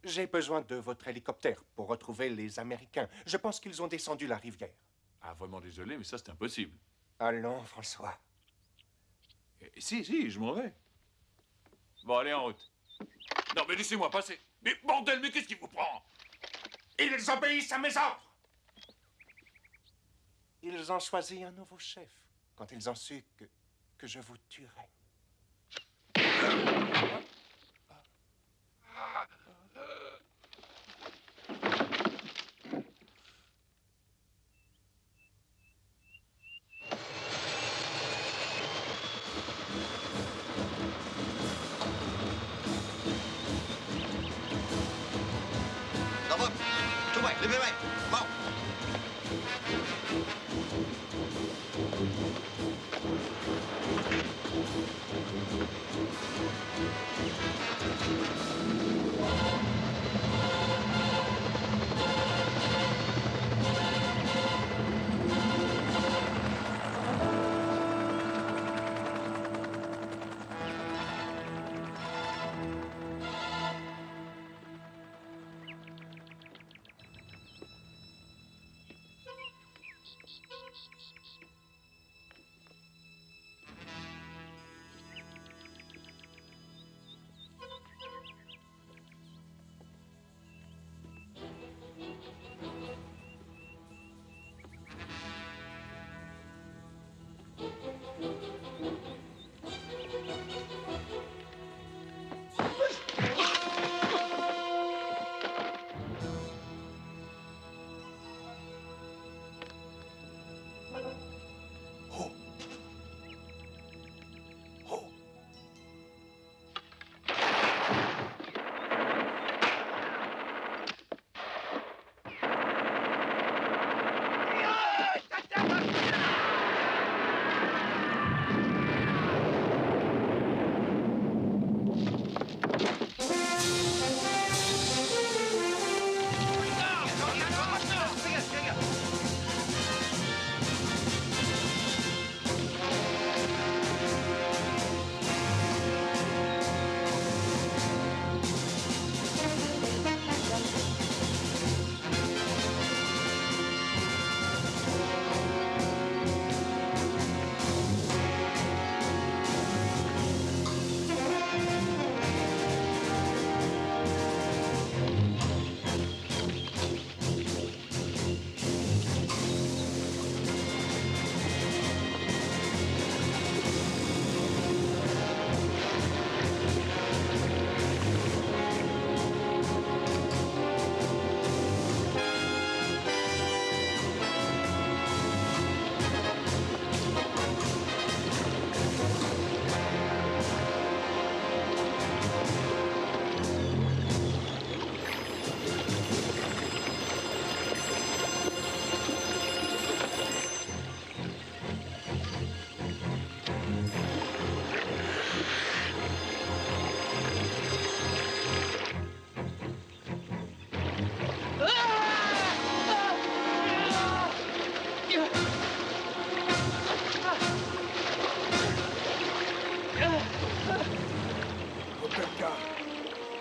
Speaker 2: j'ai besoin de votre hélicoptère pour retrouver les Américains. Je pense qu'ils ont descendu la rivière.
Speaker 11: Ah, vraiment désolé, mais ça, c'est impossible.
Speaker 2: Allons, François.
Speaker 11: Si, je m'en vais. Bon, allez, en route. Non, mais laissez-moi passer. Mais bordel, mais qu'est-ce qui vous prend?
Speaker 2: Ils obéissent à mes ordres. Ils ont choisi un nouveau chef quand ils ont su que je vous tuerais.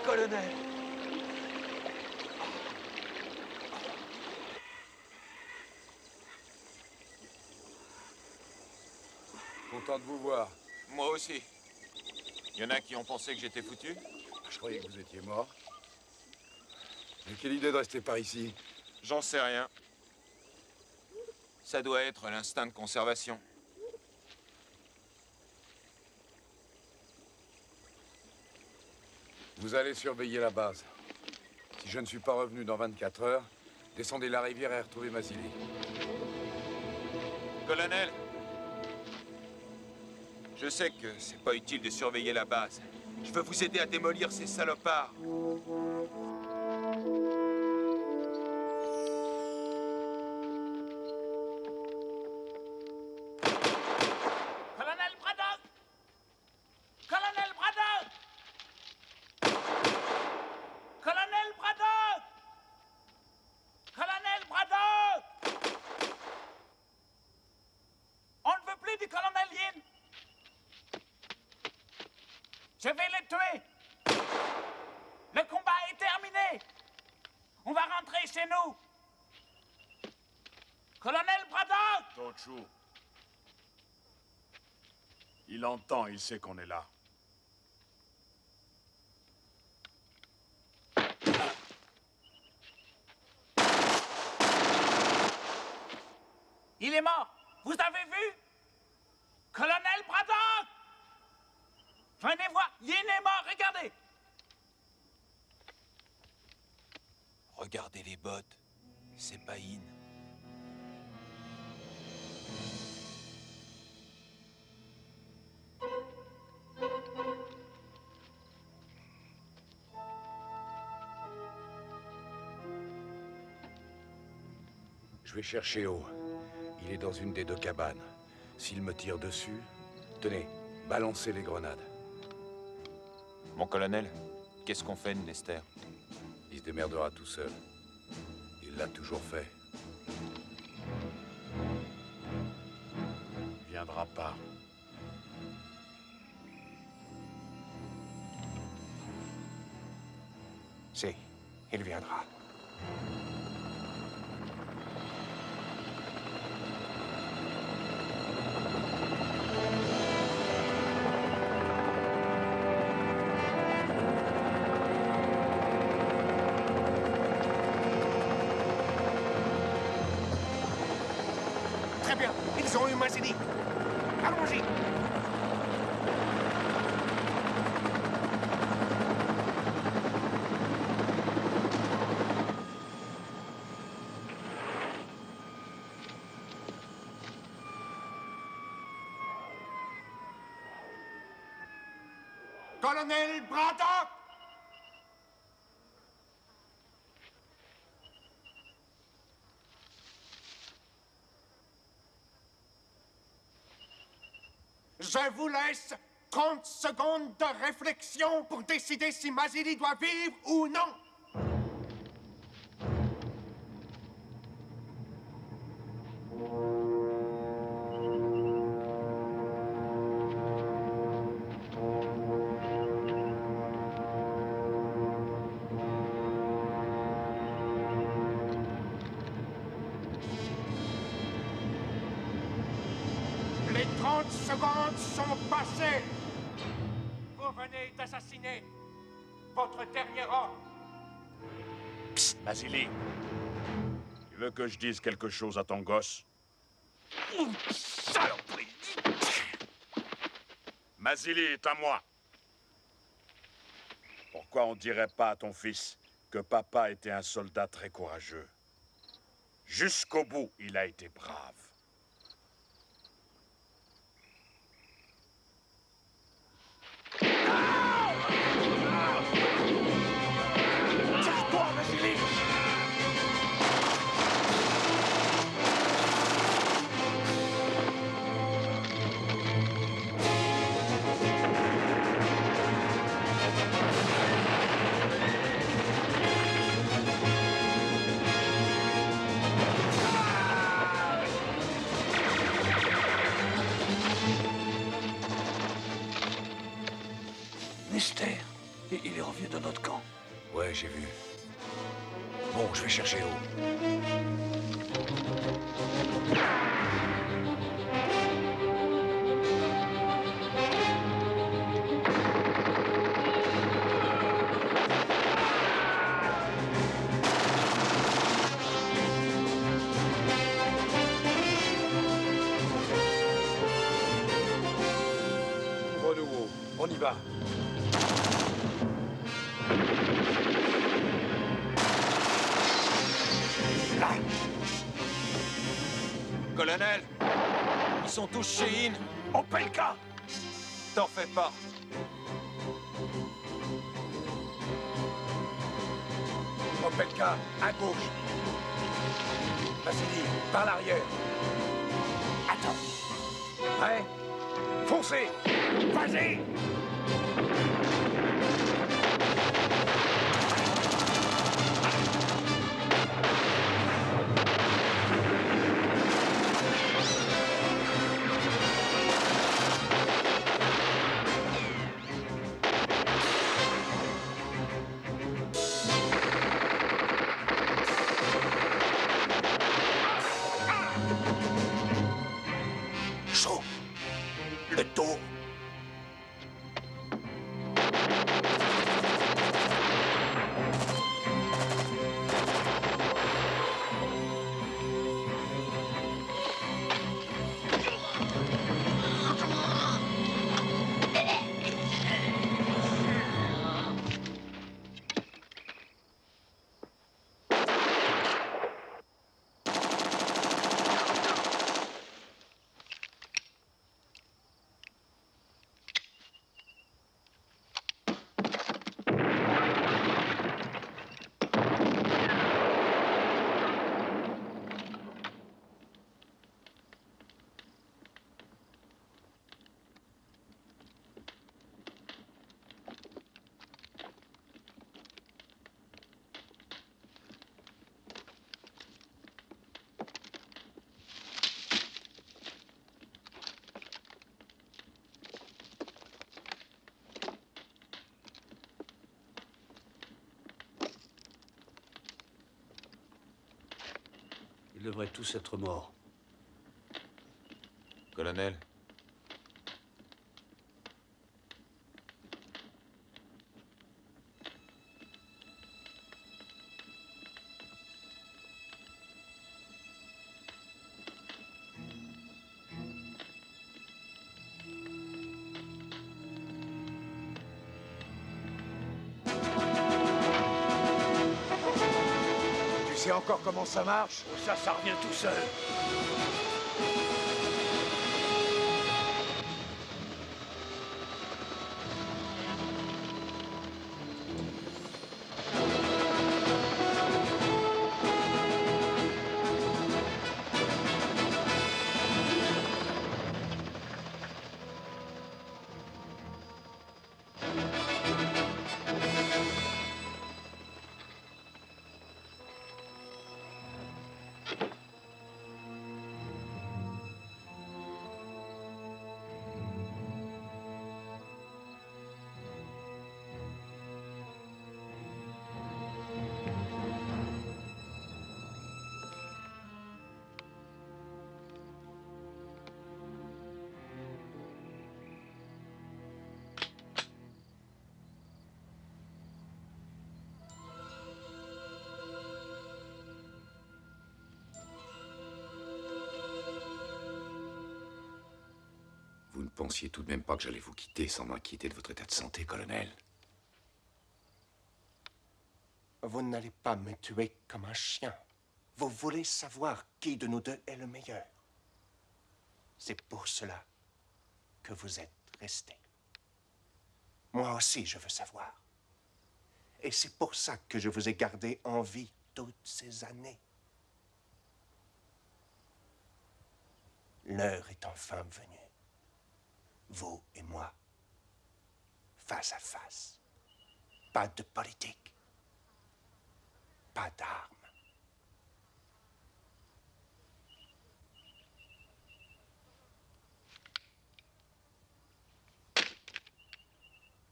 Speaker 16: Colonel.
Speaker 10: Content de vous voir.
Speaker 11: Moi aussi. Il y en a qui ont pensé que j'étais foutu.
Speaker 10: Je croyais que vous étiez mort. Mais quelle idée de rester par ici?
Speaker 11: J'en sais rien. Ça doit être l'instinct de conservation.
Speaker 10: Vous allez surveiller la base. Si je ne suis pas revenu dans 24 heures, descendez la rivière et retrouvez Mazili.
Speaker 16: Colonel, je sais que c'est pas utile de surveiller la base. Je veux vous aider à démolir ces salopards.
Speaker 5: Colonel Braddock! Colonel Braddock! Colonel Braddock! Colonel Braddock! On ne veut plus du colonel Yin. Je vais les tuer. Le combat est terminé. On va rentrer chez nous. Colonel Braddock!
Speaker 6: Tochu. Il entend, il sait qu'on est là.
Speaker 5: Il est mort. Vous avez vu? Colonel Braddock! Venez voir. Yin est mort. Regardez.
Speaker 16: Regardez les bottes. C'est pas Yin.
Speaker 10: Je vais chercher O. Il est dans une des deux cabanes. S'il me tire dessus, tenez, balancez les grenades.
Speaker 16: Mon colonel, qu'est-ce qu'on fait de Nester?
Speaker 10: Il se démerdera tout seul. Il l'a toujours fait.
Speaker 6: Il viendra pas.
Speaker 2: Si, il viendra.
Speaker 3: Très bien, ils ont eu Mazili. Allons-y.
Speaker 2: Colonel Braddock! Je vous laisse 30 secondes de réflexion pour décider si Mazili doit vivre ou non. Les 30 secondes sont passées. Vous venez d'assassiner votre dernier homme.
Speaker 6: Psst, Mazili. Tu veux que je dise quelque chose à ton gosse?
Speaker 5: Saloperie!
Speaker 6: Mazili est à moi. Pourquoi on dirait pas à ton fils que papa était un soldat très courageux? Jusqu'au bout, il a été brave.
Speaker 5: Tire-toi, Mazili!
Speaker 4: Nester, il est revenu dans notre camp.
Speaker 10: Ouais, j'ai vu. Bon, je vais chercher O.
Speaker 3: Ouvre-nous, on y va.
Speaker 16: Ils sont tous chez In.
Speaker 3: Opelka!
Speaker 16: T'en fais pas.
Speaker 10: Opelka, à gauche. Vassili, par l'arrière.
Speaker 3: Attends.
Speaker 10: Prêt? Foncez!
Speaker 3: Vas-y!
Speaker 2: Chaud. Le dos.
Speaker 4: Ils devraient tous être morts.
Speaker 16: Colonel,
Speaker 10: Tu sais encore comment ça marche?
Speaker 3: Oh, ça revient tout seul.
Speaker 1: Vous ne pensiez tout de même pas que j'allais vous quitter sans m'inquiéter de votre état de santé, colonel?
Speaker 2: Vous n'allez pas me tuer comme un chien. Vous voulez savoir qui de nous deux est le meilleur. C'est pour cela que vous êtes resté. Moi aussi, je veux savoir. Et c'est pour ça que je vous ai gardé en vie toutes ces années. L'heure est enfin venue. Vous et moi, face à face. Pas de politique. Pas d'armes.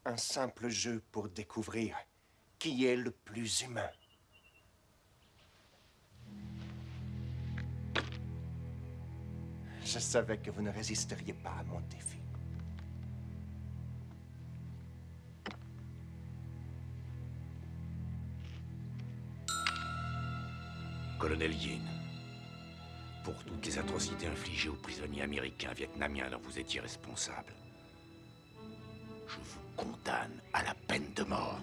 Speaker 2: Un simple jeu pour découvrir qui est le plus humain. Je savais que vous ne résisteriez pas à mon défi.
Speaker 1: Colonel Yin, pour toutes les atrocités infligées aux prisonniers américains vietnamiens dont vous étiez responsable, je vous condamne à la peine de mort.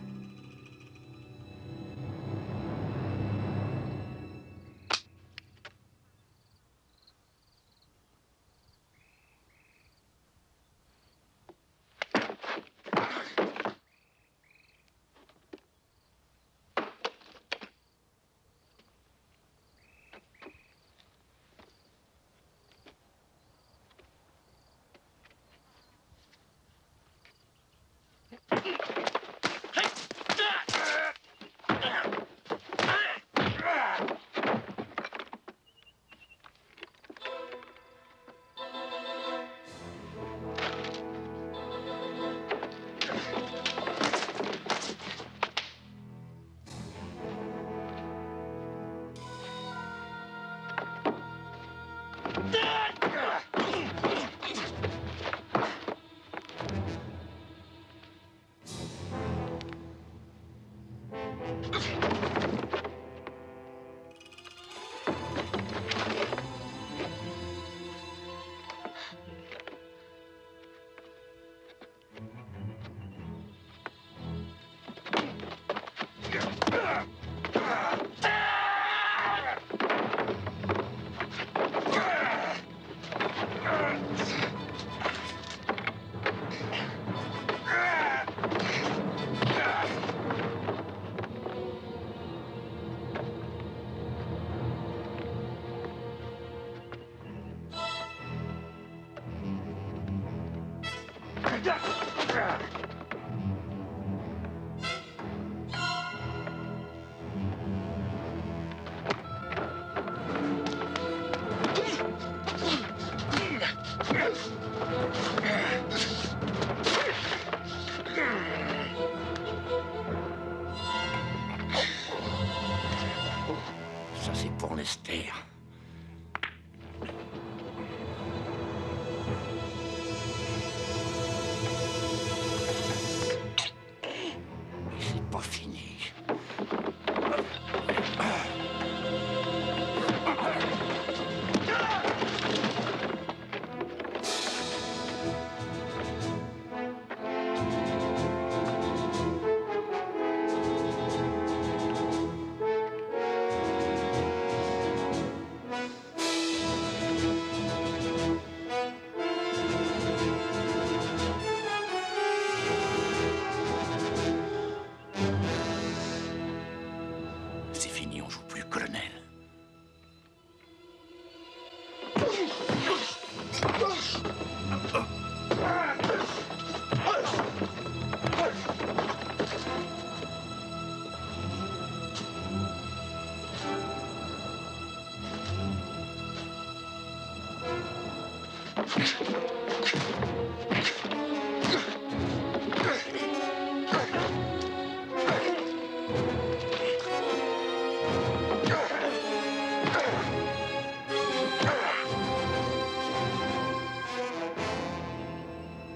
Speaker 1: c'est pour Lester. Mais c'est pas fini. C'est fini, on joue plus, colonel.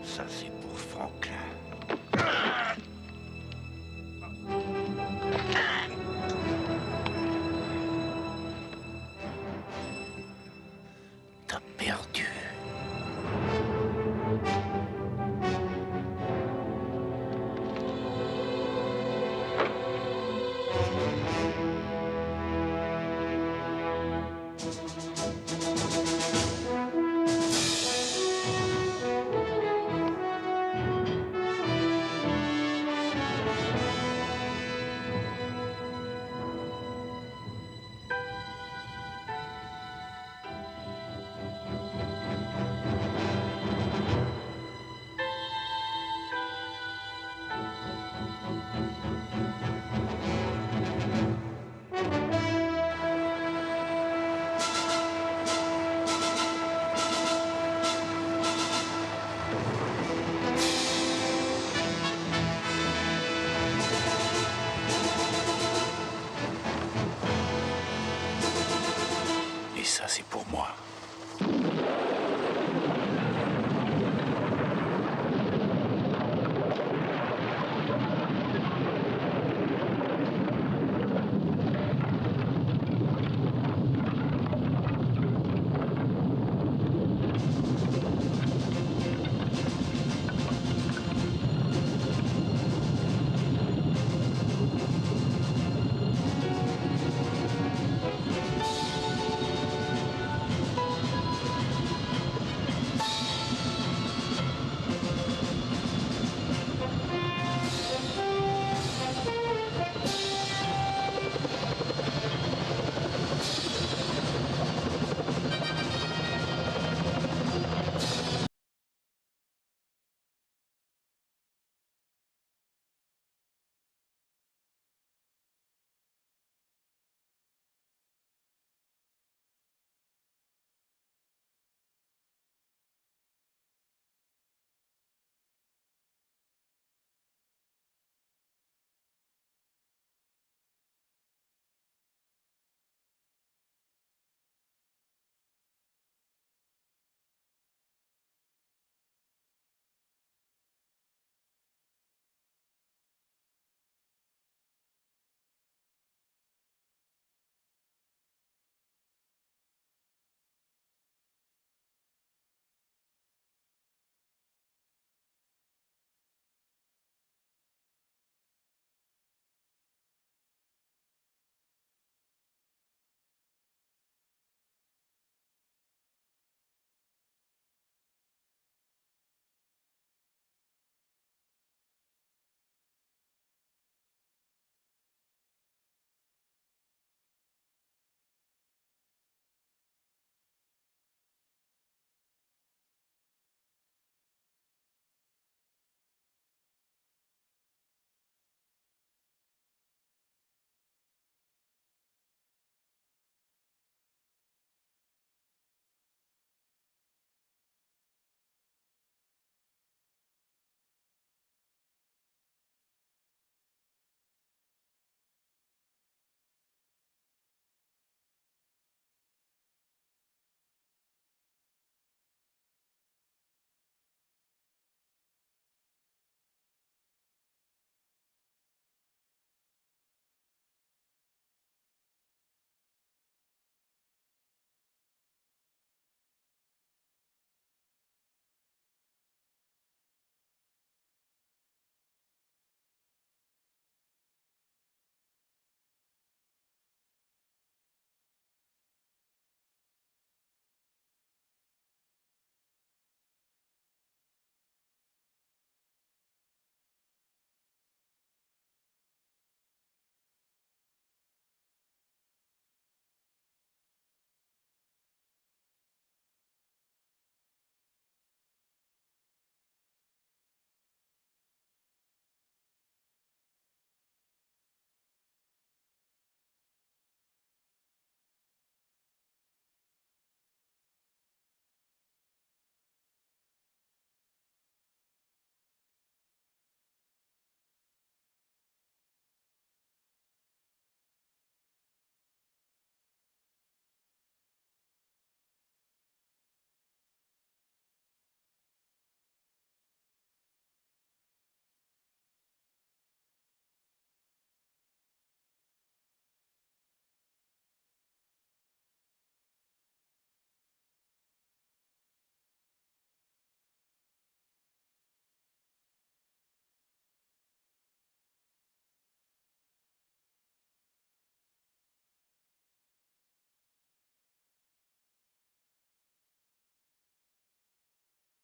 Speaker 1: Ça, c'est pour Franklin. T'as perdu. Et ça, c'est pour moi.